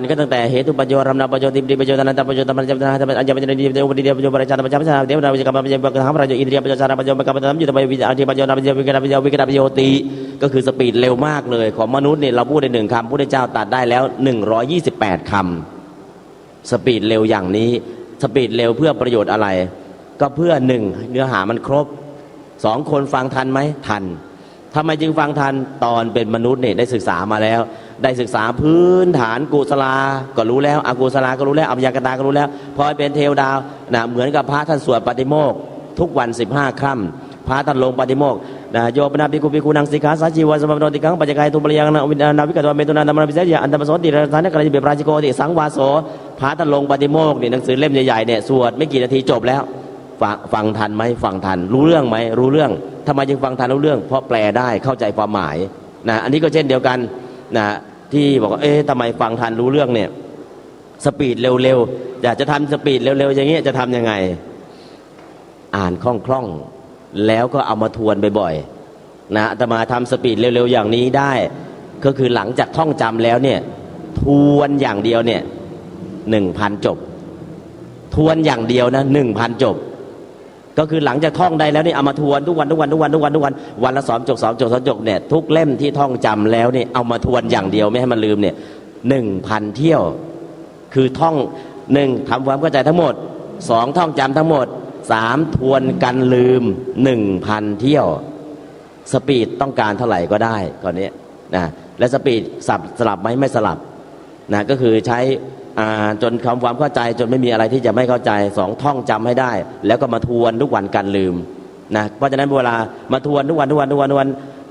Speaker 4: นก็ตั้งแต่เหตุปัญโยรัมนาปัญโยติปปัญโยตนันตปัญโยตมันจำนะอัญญปัญโยนิเดวปัญโยปัญโยปริจารปัญโยปัญโยเดวปัญโยกรรมปัญโยกรรมปัญโยอินทรียปัญโยชาปัญโยกรรมปัญโยยุตปัญโยวิจารปัญโยปัญโยวิกรปัญโยวิกรปัญโยติก็คือสปีดเร็วมากเลยของมนุษย์เนี่ยเราพูดได้1 คำพระพุทธเจ้าตัดได้แล้ว128 คำสปีดเร็วอย่างนี้สปีดเร็วเพื่อประโยชน์อะไรก็เพื่อ1เนื้อหามันครบ2 คนฟังทันไหมทันทำไมจึงฟังทันตอนเป็นมนุษย์เนี่ยได้ศึกษามาแล้วได้ศึกษาพื้นฐานกุศลาก็รู้แล้วอกุศลาก็รู้แล้วอัพยากตาก็รู้แล้วพอเป็นเทวดานะเหมือนกับพระท่านสวดปาฏิโมกข์ทุกวัน15 ค่ำพระท่านลงปาฏิโมกข์นะโยปนาภิกขุภิกขุนังสิกขาสัจจิวาสมปโนติกังปัจจกายตุปริยังนาวิกตวเมตุนาธรรมวิเศษยอันตมโสติระสานกรณิเบปราชิโกติสังวาโสพระท่านลงปาฏิโมกข์เนี่ยหนังสือเล่มใหญ่ๆเนี่ยสวดไม่กี่นาทีจบแล้วฟังทันไหมฟังทันรู้เรื่องไหมรู้เรื่องทำไมจึงฟังทันรู้เรื่องเพราะแปลได้เข้าใจความหมายนะอันนี้ก็เช่นเดียวกันนะที่บอกว่าทำไมฟังทันรู้เรื่องเนี่ยสปีดเร็วๆอยากจะทำสปีดเร็วๆอย่างเงี้ยจะทำยังไงอ่านคล่องๆแล้วก็เอามาทวนบ่อยๆนะอาตมาทำสปีดเร็วๆอย่างนี้ได้ก็คือหลังจากท่องจำแล้วเนี่ยทวนอย่างเดียวเนี่ย 1,000 จบทวนอย่างเดียวนะ 1,000 จบก็คือหลังจากท่องได้แล้วนี่เอามาทวนทุกวันวันละ2 จบเนี่ยทุกเล่มที่ท่องจำแล้วนี่เอามาทวนอย่างเดียวไม่ให้มันลืมเนี่ย 1,000 เที่ยวคือท่อง1ทำความเข้าใจทั้งหมด2ท่องจำทั้งหมด3ทวนกันลืม 1,000 เที่ยวสปีดต้องการเท่าไหร่ก็ได้ก่อนนี้นะและสปีดสลับไหมไม่สลับนะก็คือใช้จนความเข้าใจจนไม่มีอะไรที่จะไม่เข้าใจ2ท่องจำให้ได้แล้วก็มาทวนทุกวันกันลืมนะเพราะฉะนั้นเวลามาทวนทุกวัน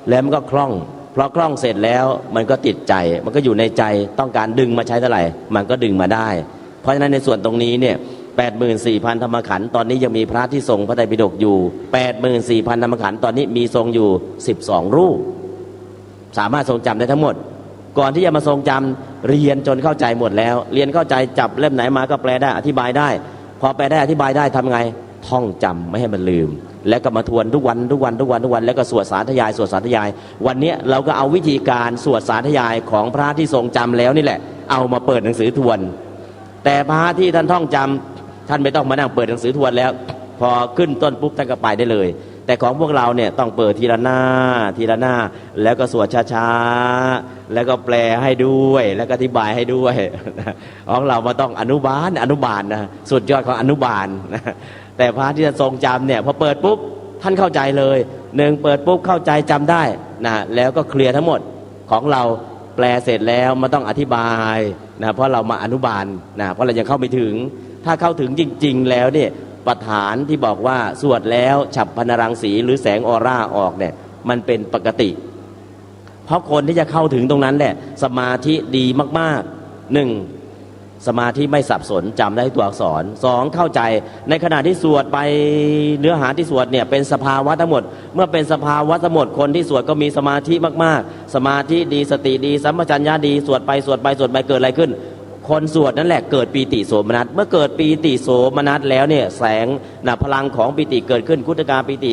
Speaker 4: แล้วมันก็คล่องพอคล่องเสร็จแล้วมันก็ติดใจมันก็อยู่ในใจต้องการดึงมาใช้เท่าไหร่มันก็ดึงมาได้เพราะฉะนั้นในส่วนตรงนี้เนี่ย 84,000 ธรรมขันธ์ตอนนี้ยังมีพระที่ทรงพระไตรปิฎกอยู่ 84,000 ธรรมขันธ์ตอนนี้มีทรงอยู่12 รูปสามารถทรงจำได้ทั้งหมดก่อนที่จะมาทรงจำ เรียนจนเข้าใจหมดแล้วเรียนเข้าใจจับเล่มไหนมาก็แปลได้อธิบายได้พอแปลได้อธิบายได้ทำไงท่องจำไม่ให้มันลืมแล้วก็มาทวนทุกวันแล้วก็สวดสาธยายวันนี้เราก็เอาวิธีการสวดสาธยายของพระที่ทรงจำแล้วนี่แหละเอามาเปิดหนังสือทวนแต่พระที่ท่านท่องจำท่านไม่ต้องมานั่งเปิดหนังสือทวนแล้วพอขึ้นต้นปุ๊บท่านก็ไปได้เลยแต่ของพวกเราเนี่ยต้องเปิดทีละหน้าแล้วก็สวดช้าๆแล้วก็แปลให้ด้วยแล้วก็อธิบายให้ด้วยของเรามาต้องอนุบาลนะสุดยอดของอนุบาลนะแต่พระที่จะทรงจำเนี่ยพอเปิดปุ๊บท่านเข้าใจเลยหนึ่งเปิดปุ๊บเข้าใจจำได้นะแล้วก็เคลียร์ทั้งหมดของเราแปลเสร็จแล้วมันต้องอธิบายนะเพราะเรามาอนุบาลนะเพราะเรายังเข้าไม่ถึงถ้าเข้าถึงจริงๆแล้วเนี่ยประฐานที่บอกว่าสวดแล้วฉับพรรณรังสีหรือแสงออร่าออกเนี่ยมันเป็นปกติเพราะคนที่จะเข้าถึงตรงนั้นแหละสมาธิดีมากๆหนึ่งสมาธิไม่สับสนจำได้ตัวอักษรสองเข้าใจในขณะที่สวดไปเนื้อหาที่สวดเนี่ยเป็นสภาวะทั้งหมดเมื่อเป็นสภาวะทั้งหมดคนที่สวดก็มีสมาธิมากๆสมาธิดีสติดีสัมปชัญญะดีสวดไปเกิดอะไรขึ้นคนสวดนั่นแหละเกิดปีติโสมนัสเมื่อเกิดปีติโสมนัสแล้วเนี่ยแสงพลังของปีติเกิดขึ้นคุตกาปีติ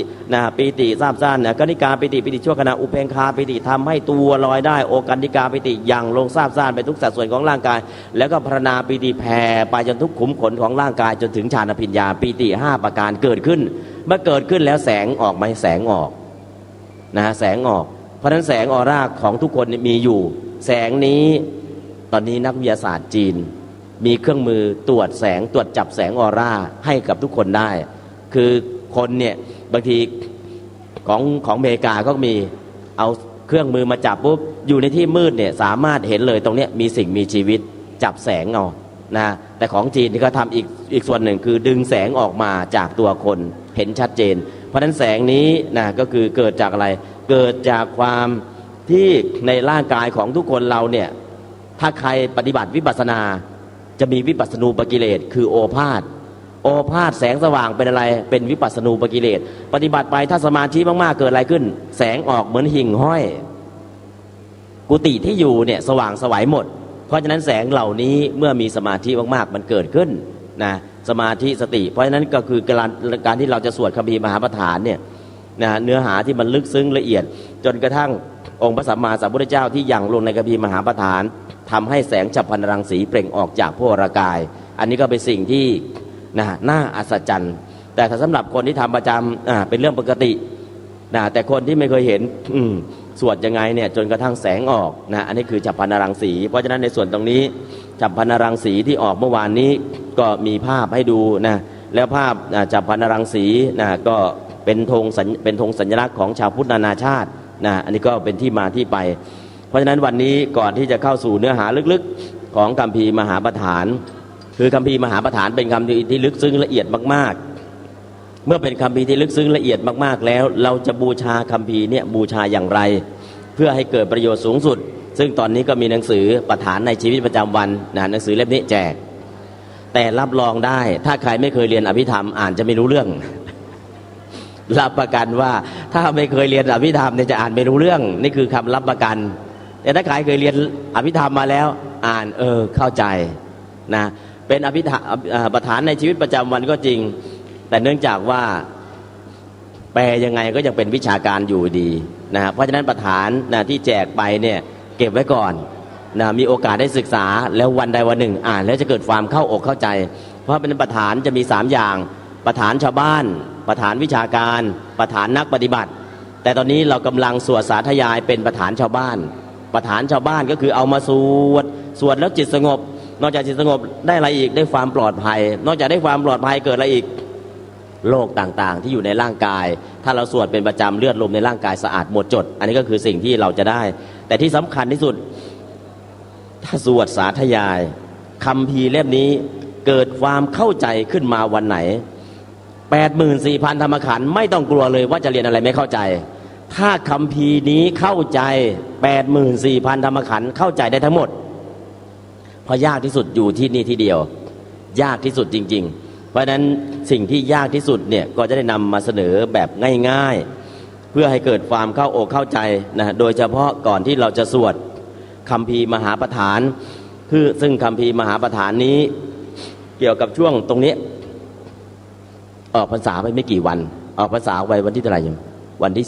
Speaker 4: ปีติทราบซ่านกนิกาปีติชั่วขณะอุเพงคาปีติทำให้ตัวลอยได้โอกันติกาปีติยังลงทราบซ่านไปทุกสัดส่วนของร่างกายแล้วก็พรณนาปีติแผ่ไปจนทุกขุมขนของร่างกายจนถึงฌานภิญญาปีติ5ประการเกิดขึ้นเมื่อเกิดขึ้นแล้วแสงออกไหมแสงออกแสงออกเพราะฉะนั้นแสงออร่าของทุกคนมีอยู่แสงนี้ตอนนี้นักวิทยาศาสตร์จีนมีเครื่องมือตรวจแสงตรวจจับแสงออร่าให้กับทุกคนได้คือคนเนี่ยบางทีของอเมริกาก็มีเอาเครื่องมือมาจับปุ๊บอยู่ในที่มืดเนี่ยสามารถเห็นเลยตรงนี้มีสิ่งมีชีวิตจับแสงเอานะแต่ของจีนที่เขาทำอีกส่วนหนึ่งคือดึงแสงออกมาจากตัวคนเห็นชัดเจนเพราะฉะนั้นแสงนี้นะก็คือเกิดจากอะไรเกิดจากความที่ในร่างกายของทุกคนเราเนี่ยถ้าใครปฏิบัติวิปัสสนาจะมีวิปัสสนูปกิเลสคือโอภาสแสงสว่างเป็นอะไรเป็นวิปัสสนูปกิเลสปฏิบัติไปถ้าสมาธิมากๆเกิดอะไรขึ้นแสงออกเหมือนหิ่งห้อยกุฏิที่อยู่เนี่ยสว่างไสวหมดเพราะฉะนั้นแสงเหล่านี้เมื่อมีสมาธิมากๆมันเกิดขึ้นนะสมาธิสติเพราะฉะนั้นก็คือการที่เราจะสวดคัมภีร์มหาปฐานเนี่ยนะเนื้อหาที่มันลึกซึ้งละเอียดจนกระทั่งองค์พระสัมมาสัมพุทธเจ้าที่ยังลงในคัมภีร์มหาปฐานทำให้แสงฉับพรรณรังสีเปล่งออกจากพระวรากายอันนี้ก็เป็นสิ่งที่น่าอัศจรรย์แต่ถ้าสำหรับคนที่ทำประจำเป็นเรื่องปกติแต่คนที่ไม่เคยเห็นสวดยังไงเนี่ยจนกระทั่งแสงออกอันนี้คือฉับพรรณรังสีเพราะฉะนั้นในส่วนตรงนี้ฉับพรรณรังสีที่ออกเมื่อวานนี้ก็มีภาพให้ดูแล้วภาพฉับพรรณรังสีก็เป็นธงสัญลักษณ์ของชาวพุทธนานาชาติอันนี้ก็เป็นที่มาที่ไปเพราะฉะนั้นวันนี้ก่อนที่จะเข้าสู่เนื้อหาลึกๆของคัมภีร์มหาปฐานคือคัมภีร์มหาปฐานเป็นคัมภีร์ที่ลึกซึ้งละเอียดมากๆเมื่อเป็นคัมภีร์ที่ลึกซึ้งละเอียดมากๆแล้วเราจะบูชาคัมภีร์เนี่ยบูชาอย่างไรเพื่อให้เกิดประโยชน์สูงสุดซึ่งตอนนี้ก็มีหนังสือปฐานในชีวิตประจำวันหนังสือเล่มนี้แจกแต่รับรองได้ถ้าใครไม่เคยเรียนอภิธรรมอ่านจะไม่รู้เรื่องรับประกันว่าถ้าไม่เคยเรียนอภิธรรมเนี่ยจะอ่านไม่รู้เรื่องนี่คือคำรับประกันแต่ถ้าใครเคยเรียนอภิธรรมมาแล้วอ่านเข้าใจเป็นอภิธรรมประฐานในชีวิตประจำวันก็จริงแต่เนื่องจากว่าแปลยังไงก็ยังเป็นวิชาการอยู่ดีเพราะฉะนั้นประฐานที่แจกไปเนี่ยเก็บไว้ก่อนมีโอกาสได้ศึกษาแล้ววันใดวันหนึ่งอ่านแล้วจะเกิดความเข้าอกเข้าใจเพราะเป็นประฐานจะมี3อย่างประฐานชาวบ้านประฐานวิชาการประฐานนักปฏิบัติแต่ตอนนี้เรากำลังสวดสาธยายเป็นประฐานชาวบ้านประฐานชาวบ้านก็คือเอามาสวดแล้วจิตสงบนอกจากจิตสงบได้อะไรอีกได้ความปลอดภัยนอกจากได้ความปลอดภัยเกิดอะไรอีกโรคต่างๆที่อยู่ในร่างกายถ้าเราสวดเป็นประจำเลือดลมในร่างกายสะอาดหมดจดอันนี้ก็คือสิ่งที่เราจะได้แต่ที่สำคัญที่สุดถ้าสวดสาธยายคัมภีร์เล่มนี้เกิดความเข้าใจขึ้นมาวันไหน 84,000 ธรรมขันธ์ไม่ต้องกลัวเลยว่าจะเรียนอะไรไม่เข้าใจถ้าคัมภีร์นี้เข้าใจ 84,000 ธรรมขันธ์เข้าใจได้ทั้งหมดเพราะยากที่สุดอยู่ที่นี่ที่เดียวยากที่สุดจริงๆเพราะฉะนั้นสิ่งที่ยากที่สุดเนี่ยก็จะได้นำมาเสนอแบบง่ายๆเพื่อให้เกิดความเข้าอกเข้าใจโดยเฉพาะก่อนที่เราจะสวดคัมภีร์มหาปฐาน คือซึ่งคัมภีร์มหาประธานนี้เกี่ยวกับช่วงตรงนี้ออกพรรษาไปไม่กี่วันออกพรรษาไปวันที่เท่าไหร่ยังวันที่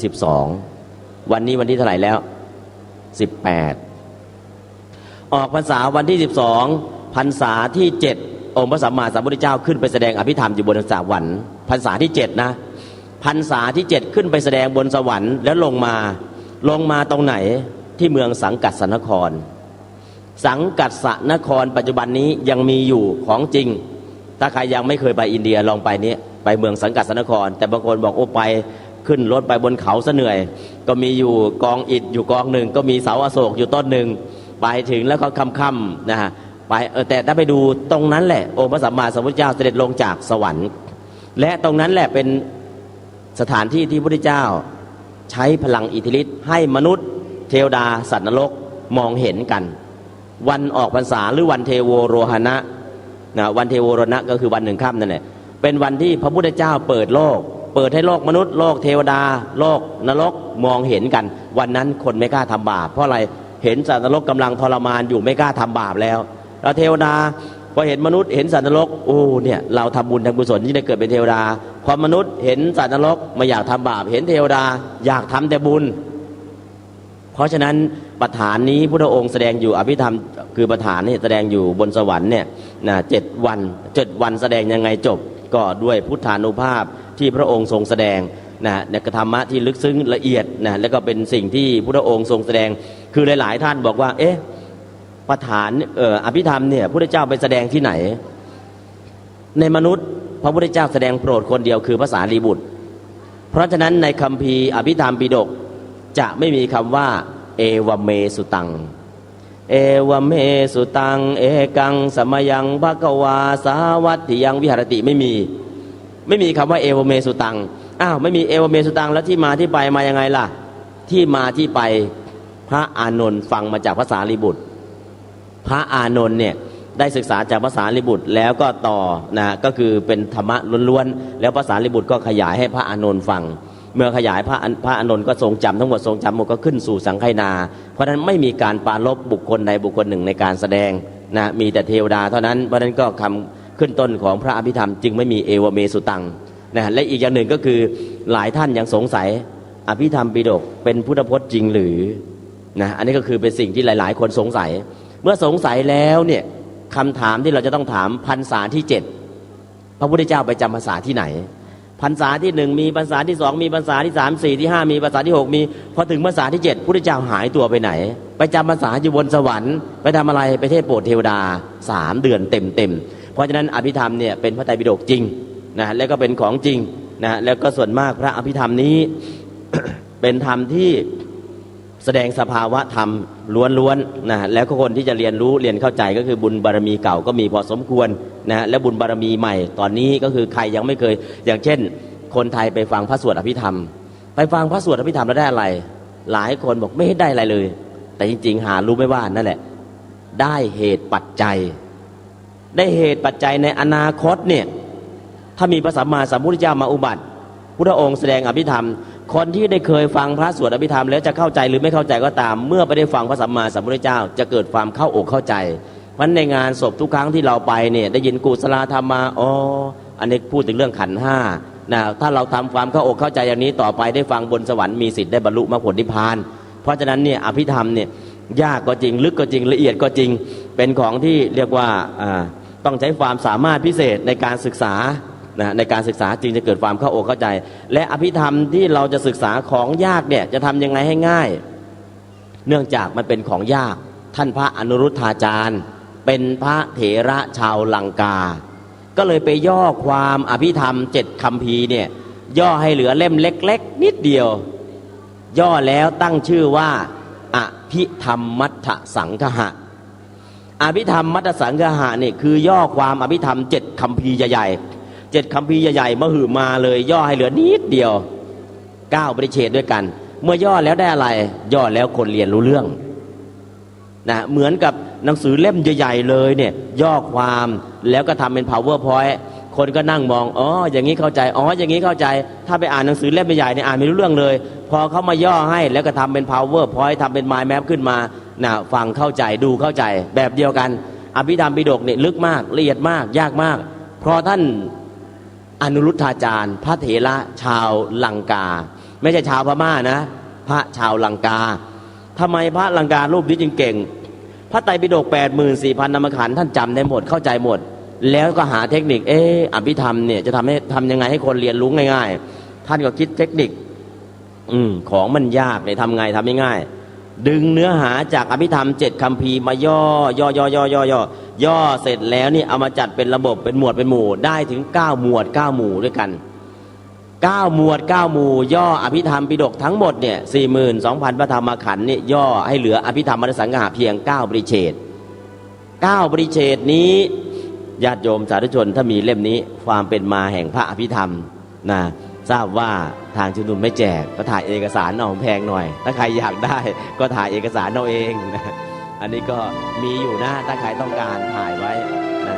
Speaker 4: 12วันนี้วันที่เท่าไหร่แล้ว18ออกพรรษาวันที่12พรรษาที่7องค์พระสัมมาสัมพุทธเจ้าขึ้นไปแสดงอภิธรรมอยู่บนสวรรค์พรรษาที่7นะพรรษาที่7ขึ้นไปแสดงบนสวรรค์แล้วลงมาตรงไหนที่เมืองสังกัดสนครสังกัดสนครปัจจุบันนี้ยังมีอยู่ของจริงถ้าใครยังไม่เคยไปอินเดียลองไปนี้ไปเมืองสังกัดสนครแต่บางคนบอกโอ้ไปขึ้นรถไปบนเขาซะเหนื่อยก็มีอยู่กองอิฐอยู่กองหนึ่งก็มีเสาอโศกอยู่ต้นหนึ่งไปถึงแล้วก็ค่ำๆนะฮะไปแต่ถ้าไปดูตรงนั้นแหละองค์พระสัมมาสัมพุทธเจ้าเสด็จลงจากสวรรค์และตรงนั้นแหละเป็นสถานที่ที่พระพุทธเจ้าใช้พลังอิทธิฤทธิ์ให้มนุษย์เทวดาสัตว์นรกมองเห็นกันวันออกพรรษาหรือวันเทโวโรหณะนะวันเทโวโรหณะก็คือวันหนึ่งค่ำนั่นแหละเป็นวันที่พระพุทธเจ้าเปิดโลกเปิดให้โลกมนุษย์โลกเทวดาโลกนรกมองเห็นกันวันนั้นคนไม่กล้าทำบาปเพราะอะไรเห็นสัตว์นรกกำลังทรมานอยู่ไม่กล้าทำบาปแล้วเทวดาพอเห็นมนุษย์เห็นสัตว์นรกโอ้เนี่ยเราทำบุญทำกุศลที่ได้เกิดเป็นเทวดาพอมนุษย์เห็นสัตว์นรกไม่อยากทำบาปเห็นเทวดาอยากทำแต่บุญเพราะฉะนั้นประธานนี้พุทธองค์แสดงอยู่อภิธรรมคือประธานนี่แสดงอยู่บนสวรรค์เนี่ยนะ7 วันแสดงยังไงจบก็ด้วยพุทธานุภาพที่พระองค์ทรงแสดงนะในธรรมะที่ลึกซึ้งละเอียดนะแล้วก็เป็นสิ่งที่พุทธองค์ทรงแสดงคือหลายๆท่านบอกว่าเอ๊ะประธานอภิธรรมเนี่ยพุทธเจ้าไปแสดงที่ไหนในมนุษย์พระพุทธเจ้าแสดงโปรดคนเดียวคือพระสารีบุตรเพราะฉะนั้นในคัมภีร์อภิธรรมปิฎกจะไม่มีคำว่าเอวเมสุตังเอวเมสุตังเอกังสมยังภควาสาวัตถิยังวิหารติไม่มีคำว่าเอวเมสุตังอ้าวไม่มีเอวเมสุตังแล้วที่มาที่ไปมายังไงล่ะที่มาที่ไปพระอานนท์ฟังมาจากพระสารีบุตรพระอานนท์เนี่ยได้ศึกษาจากพระสารีบุตรแล้วก็ต่อนะก็คือเป็นธรรมะล้วนๆแล้วพระสารีบุตรก็ขยายให้พระอานนท์ฟังเมื่อขยายพระอานนท์ก็ทรงจำทั้งหมดทรงจำหมดก็ขึ้นสู่สังคายนาเพราะฉะนั้นไม่มีการปรารภบุคคลใดบุคคลหนึ่งในการแสดงนะมีแต่เทวดาเท่านั้นเพราะฉะนั้นก็คำขึ้นต้นของพระอภิธรรมจึงไม่มีเอวเมสุตังนะและอีกอย่างหนึ่งก็คือหลายท่านยังสงสัยอภิธรรมปิฎกเป็นพุทธพจน์จริงหรือนะอันนี้ก็คือเป็นสิ่งที่หลายๆคนสงสัยเมื่อสงสัยแล้วเนี่ยคำถามที่เราจะต้องถามพรรษาที่7พระพุทธเจ้าไปจำพรรษาที่ไหนพรรษาที่1มีพรรษาที่2มีพรรษาที่3 4ที่5มีพรรษาที่6มีพอถึงพรรษาที่7พระพุทธเจ้าหายตัวไปไหนไปจำพรรษาอยู่บนสวรรค์ไปทำอะไรไปเทศโปรดเทวดา3 เดือนเต็มเพราะฉะนั้นอภิธรรมเนี่ยเป็นพระไตรปิฎกจริงนะแล้วก็เป็นของจริงนะแล้วก็ส่วนมากพระอภิธรรมนี้ เป็นธรรมที่แสดงสภาวะธรรมล้วนๆนะแล้วก็คนที่จะเรียนรู้เรียนเข้าใจก็คือบุญบารมีเก่าก็มีพอสมควรนะและบุญบารมีใหม่ตอนนี้ก็คือใครยังไม่เคยอย่างเช่นคนไทยไปฟังพระสวดอภิธรรมไปฟังพระสวดอภิธรรมแล้วได้อะไรหลายคนบอกไม่ได้อะไรเลยแต่จริงๆหารู้ไม่ว่านั่นแหละได้เหตุปัจจัยได้เหตุปัจจัยในอนาคตเนี่ยถ้ามีพระสัมมาสัมพุทธเจ้ามาอุบัติพุทธองค์แสดงอภิธรรมคนที่ได้เคยฟังพระสวดอภิธรรมแล้วจะเข้าใจหรือไม่เข้าใจก็ตามเมื่อไปได้ฟังพระสัมมาสัมพุทธเจ้าจะเกิดความเข้าอกเข้าใจเพราะในงานศพทุกครั้งที่เราไปเนี่ยได้ยินกุศลธรรมมาอ๋ออันนี้พูดถึงเรื่องขันธ์ห้านะถ้าเราทำความเข้าอกเข้าใจอย่างนี้ต่อไปได้ฟังบนสวรรค์มีสิทธิ์ได้บรรลุมรรคผลนิพพานเพราะฉะนั้นเนี่ยอภิธรรมเนี่ยยากก็จริงลึกก็จริงละเอียดก็จริงเป็นของที่เรียกว่าต้องใช้ความสามารถพิเศษในการศึกษาในการศึกษาจึงจะเกิดความเข้าอกเข้าใจและอภิธรรมที่เราจะศึกษาของยากเนี่ยจะทำยังไงให้ง่ายเนื่องจากมันเป็นของยากท่านพระอนุรุทธาจารย์เป็นพระเถระชาวลังกาก็เลยไปย่อความอภิธรรม7คัมภีร์เนี่ยย่อให้เหลือเล่มเล็กๆนิดเดียวย่อแล้วตั้งชื่อว่าอภิธรรมมัทธสังคหะอภิธรรมมัทธสังคหะนี่คือย่อความอภิธรรม7คัมภีร์ใหญ่7คัมภีร์ใหญ่ๆมหึมาเลยย่อให้เหลือนิดเดียว9ปริเฉดด้วยกันเมื่อย่อแล้วได้อะไรย่อแล้วคนเรียนรู้เรื่องนะเหมือนกับหนังสือเล่มใหญ่ๆเลยเนี่ยย่อความแล้วก็ทำเป็น PowerPoint คนก็นั่งมองอ๋ออย่างนี้เข้าใจอ๋ออย่างนี้เข้าใจถ้าไปอ่านหนังสือเล่มใหญ่ๆเนี่ยอ่านไม่รู้เรื่องเลยพอเขามาย่อให้แล้วก็ทำเป็น PowerPoint ทำเป็น Mind Map ขึ้นมานะฟังเข้าใจดูเข้าใจแบบเดียวกัน อภิธรรมปิฎกเนี่ยลึกมากละเอียดมากยากมากเพราะท่านอนุรุทธาจารย์พระเถระชาวลังกาไม่ใช่ชาวพม่านะพระชาวลังกาทำไมพระลังการูปนี้จึงเก่งพระไตรปิฎก 84,000 นามขันธ์ท่านจำได้หมดเข้าใจหมดแล้วก็หาเทคนิคอภิธรรมเนี่ยจะทำยังไงให้คนเรียนรู้ง่ายๆท่านก็คิดเทคนิคของมันยากเนี่ยทำไงทำง่ายๆดึงเนื้อหาจากอภิธรรม7คัมภีร์มาย่อเสร็จแล้วนี่เอามาจัดเป็นระบบเป็นหมวดเป็นหมู่ได้ถึง9หมวด9หมู่ด้วยกัน9หมวด9หมู่ย่ออภิธรรมปิฎกทั้งหมดเนี่ย 42,000 พระธรรมขันธ์เนี่ยย่อให้เหลืออภิธรรมมัทธสังหะเพียง9ปริเฉด9ปริเฉดนี้ญาติโยมสาธุชนถ้ามีเล่มนี้ความเป็นมาแห่งพระอภิธรรมนะทราบว่าทางชุมนุมไม่แจกก็ถ่ายเอกสารเอาแพงหน่อยถ้าใครอยากได้ก็ถ่ายเอกสารเอาเองนะอันนี้ก็มีอยู่นะถ้าใครต้องการถ่ายไว้นะ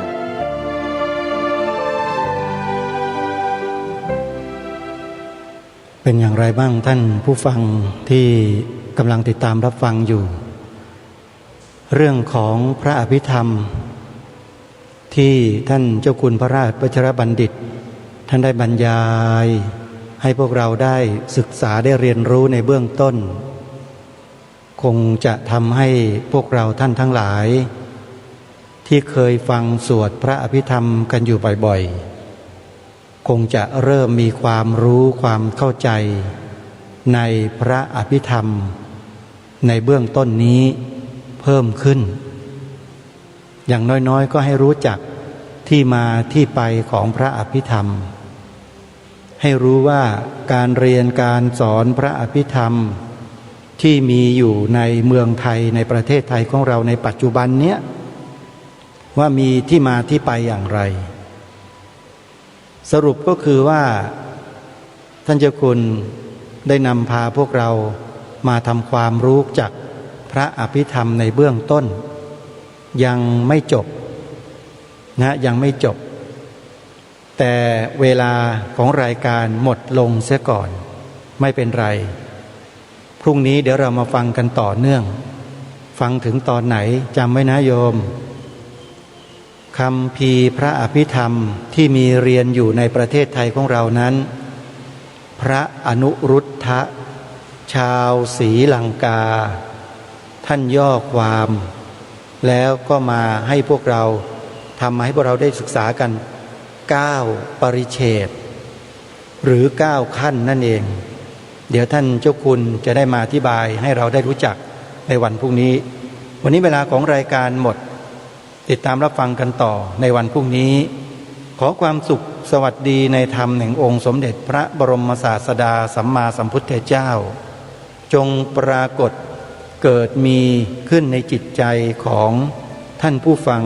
Speaker 3: เป็นอย่างไรบ้างท่านผู้ฟังที่กำลังติดตามรับฟังอยู่เรื่องของพระอภิธรรมที่ท่านเจ้าคุณพระราชวชิรบัณฑิตท่านได้บรรยายให้พวกเราได้ศึกษาได้เรียนรู้ในเบื้องต้นคงจะทำให้พวกเราท่านทั้งหลายที่เคยฟังสวดพระอภิธรรมกันอยู่บ่อยๆคงจะเริ่มมีความรู้ความเข้าใจในพระอภิธรรมในเบื้องต้นนี้เพิ่มขึ้นอย่างน้อยๆก็ให้รู้จักที่มาที่ไปของพระอภิธรรมให้รู้ว่าการเรียนการสอนพระอภิธรรมที่มีอยู่ในเมืองไทยในประเทศไทยของเราในปัจจุบันเนี้ยว่ามีที่มาที่ไปอย่างไรสรุปก็คือว่าท่านเจ้าคุณได้นำพาพวกเรามาทำความรู้จักพระอภิธรรมในเบื้องต้นยังไม่จบนะยังไม่จบแต่เวลาของรายการหมดลงเสียก่อนไม่เป็นไรพรุ่งนี้เดี๋ยวเรามาฟังกันต่อเนื่องฟังถึงตอนไหนจำไว้นะโยมคัมภีร์พระอภิธรรมที่มีเรียนอยู่ในประเทศไทยของเรานั้นพระอนุรุทธะชาวศรีลังกาท่านย่อความแล้วก็มาให้พวกเราทำมาให้พวกเราได้ศึกษากัน9ปริเฉดหรือ9ขั้นนั่นเองเดี๋ยวท่านเจ้าคุณจะได้มาอธิบายให้เราได้รู้จักในวันพรุ่งนี้วันนี้เวลาของรายการหมดติดตามรับฟังกันต่อในวันพรุ่งนี้ขอความสุขสวัสดีในธรรมแห่งองค์สมเด็จพระบรมศาสดาสัมมาสัมพุทธเจ้าจงปรากฏเกิดมีขึ้นในจิตใจของท่านผู้ฟัง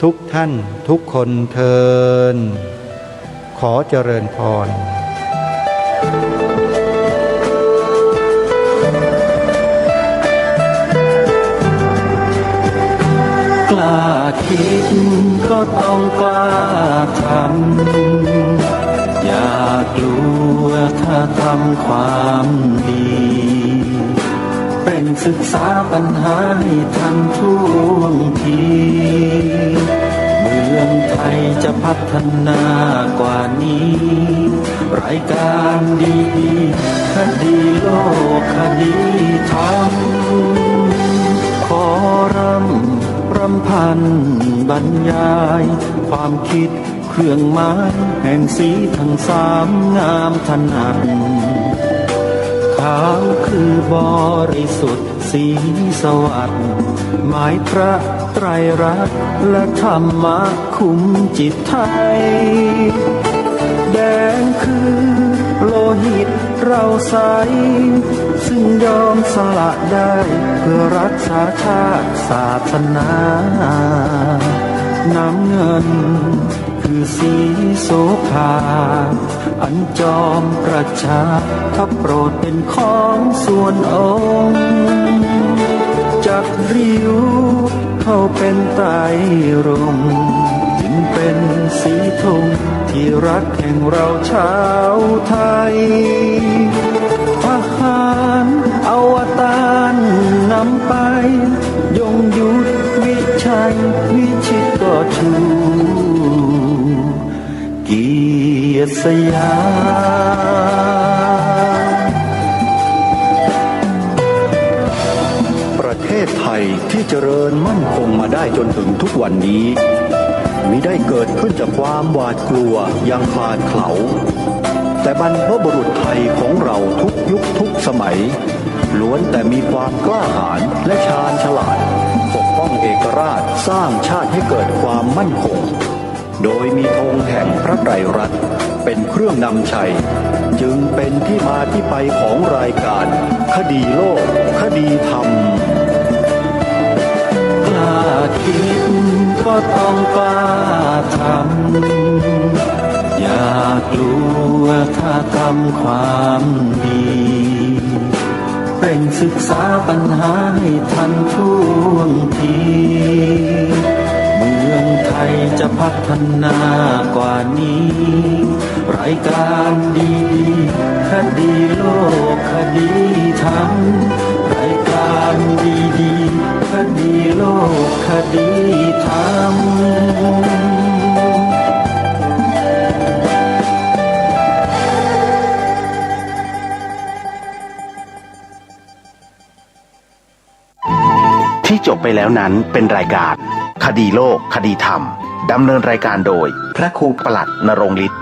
Speaker 3: ทุกท่านทุกคนเทินขอเจริญพร
Speaker 1: กล้าคิดก็ต้องกล้าทำอย่ากลัวถ้าทำความดีเป็นศึกษาปัญหาให้ทันท่วงทีเมืองไทยจะพัฒนากว่านี้รายการดีคดีโลกคดีธรรมขอรำพันบรรยายความคิดเครื่องหมายแห่งสีทั้งสามงามถนัดขาวคือบริสุทธิ์สีสวัสดิ์หมายพระไตรรัตน์และธรรมะคุมจิตไทยแดงคือโลหิตเราใสซึ่งยอมสละได้เพื่อรักษาชาติศาสนาน้ำเงินคือสีโสภาอันจอมประชาถ้าโปรดเป็นของส่วนองค์จากริ้วเข้าเป็นไตรรงค์จึงเป็นสีธงที่รักแห่งเราชาวไทยทหารอวตารนำไปยงยุทธวิชัยวิ เกียรติสยาม
Speaker 2: ประเทศไทยที่เจริญมั่นคงมาได้จนถึงทุกวันนี้มิได้เกิดขึ้นจากความหวาดกลัวอย่างคลาดเขลาแต่บรรพบุรุษไทยของเราทุกยุคทุกสมัยล้วนแต่มีความกล้าหาญและชาญฉลาดปกป้องเอกราชสร้างชาติให้เกิดความมั่นคงโดยมีธงแห่งพระไตรรัตน์เป็นเครื่องนำชัยจึงเป็นที่มาที่ไปของรายการคดีโลกคดีธรรม
Speaker 1: กล้าคิดก็ต้องกล้าทำอย่ากลัวถ้าทำความดีเร่งศึกษาปัญหาให้ทันท่วงทีเมืองไทยจะพัฒนากว่านี้รายการดีคดีโลกคดีธรรมรายการดีคดีโลกคดีธรรม
Speaker 5: ที่จบไปแล้วนั้นเป็นรายการคดีโลกคดีธรรมดำเนินรายการโดยพระครูปลัดณรงค์ฤทธิ์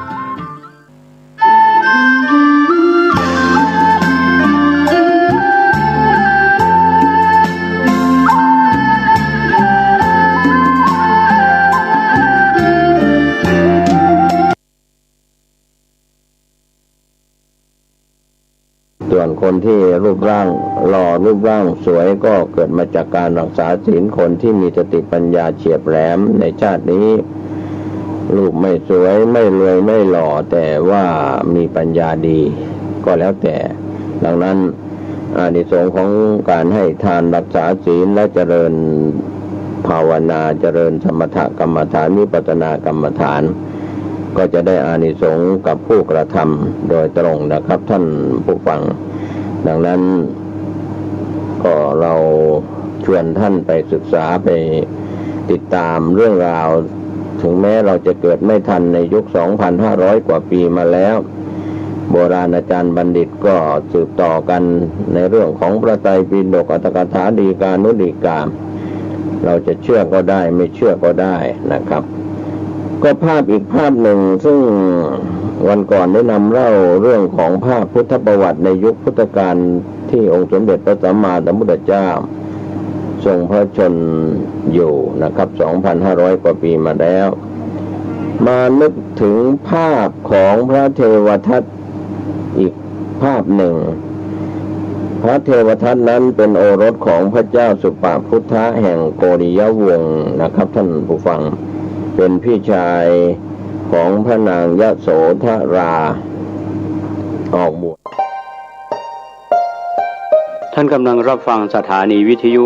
Speaker 6: ส่วนคนที่รูปร่างหล่อรูปร่างสวยก็เกิดมาจากการรักษาศีลคนที่มีสติปัญญาเฉียบแหลมในชาตินี้รูปไม่สวยไม่รวยไม่หล่อแต่ว่ามีปัญญาดีก็แล้วแต่ดังนั้นอานิสงส์ของการให้ทานรักษาศีลและเจริญภาวนาเจริญสมถกรรมฐานวิปัสสนากรรมฐานก็จะได้อานิสงส์กับผู้กระทำโดยตรงนะครับท่านผู้ฟังดังนั้นก็เราชวนท่านไปศึกษาไปติดตามเรื่องราวถึงแม้เราจะเกิดไม่ทันในยุค 2,500 กว่าปีมาแล้วโบราณอาจารย์บัณฑิตก็สืบต่อกันในเรื่องของพระไตรปิฎกอัตถกถาฎีกานุฎีกาเราจะเชื่อก็ได้ไม่เชื่อก็ได้นะครับก็ภาพอีกภาพหนึ่งซึ่งวันก่อนได้นำเล่าเรื่องของภาพพุทธประวัติในยุคพุทธกาลที่องค์สมเด็จพระสัมมาสัมพุทธเจ้าทรงพระชนอยู่นะครับ 2,500 กว่าปีมาแล้วมานึกถึงภาพของพระเทวทัตอีกภาพหนึ่งพระเทวทัตนั้นเป็นโอรสของพระเจ้าสุปาพุทธะแห่งโกริยวงศ์นะครับท่านผู้ฟังเป็นพี่ชายของพระนางยโสธราออกบวชท่านกำลังรับฟังสถานีวิทยุ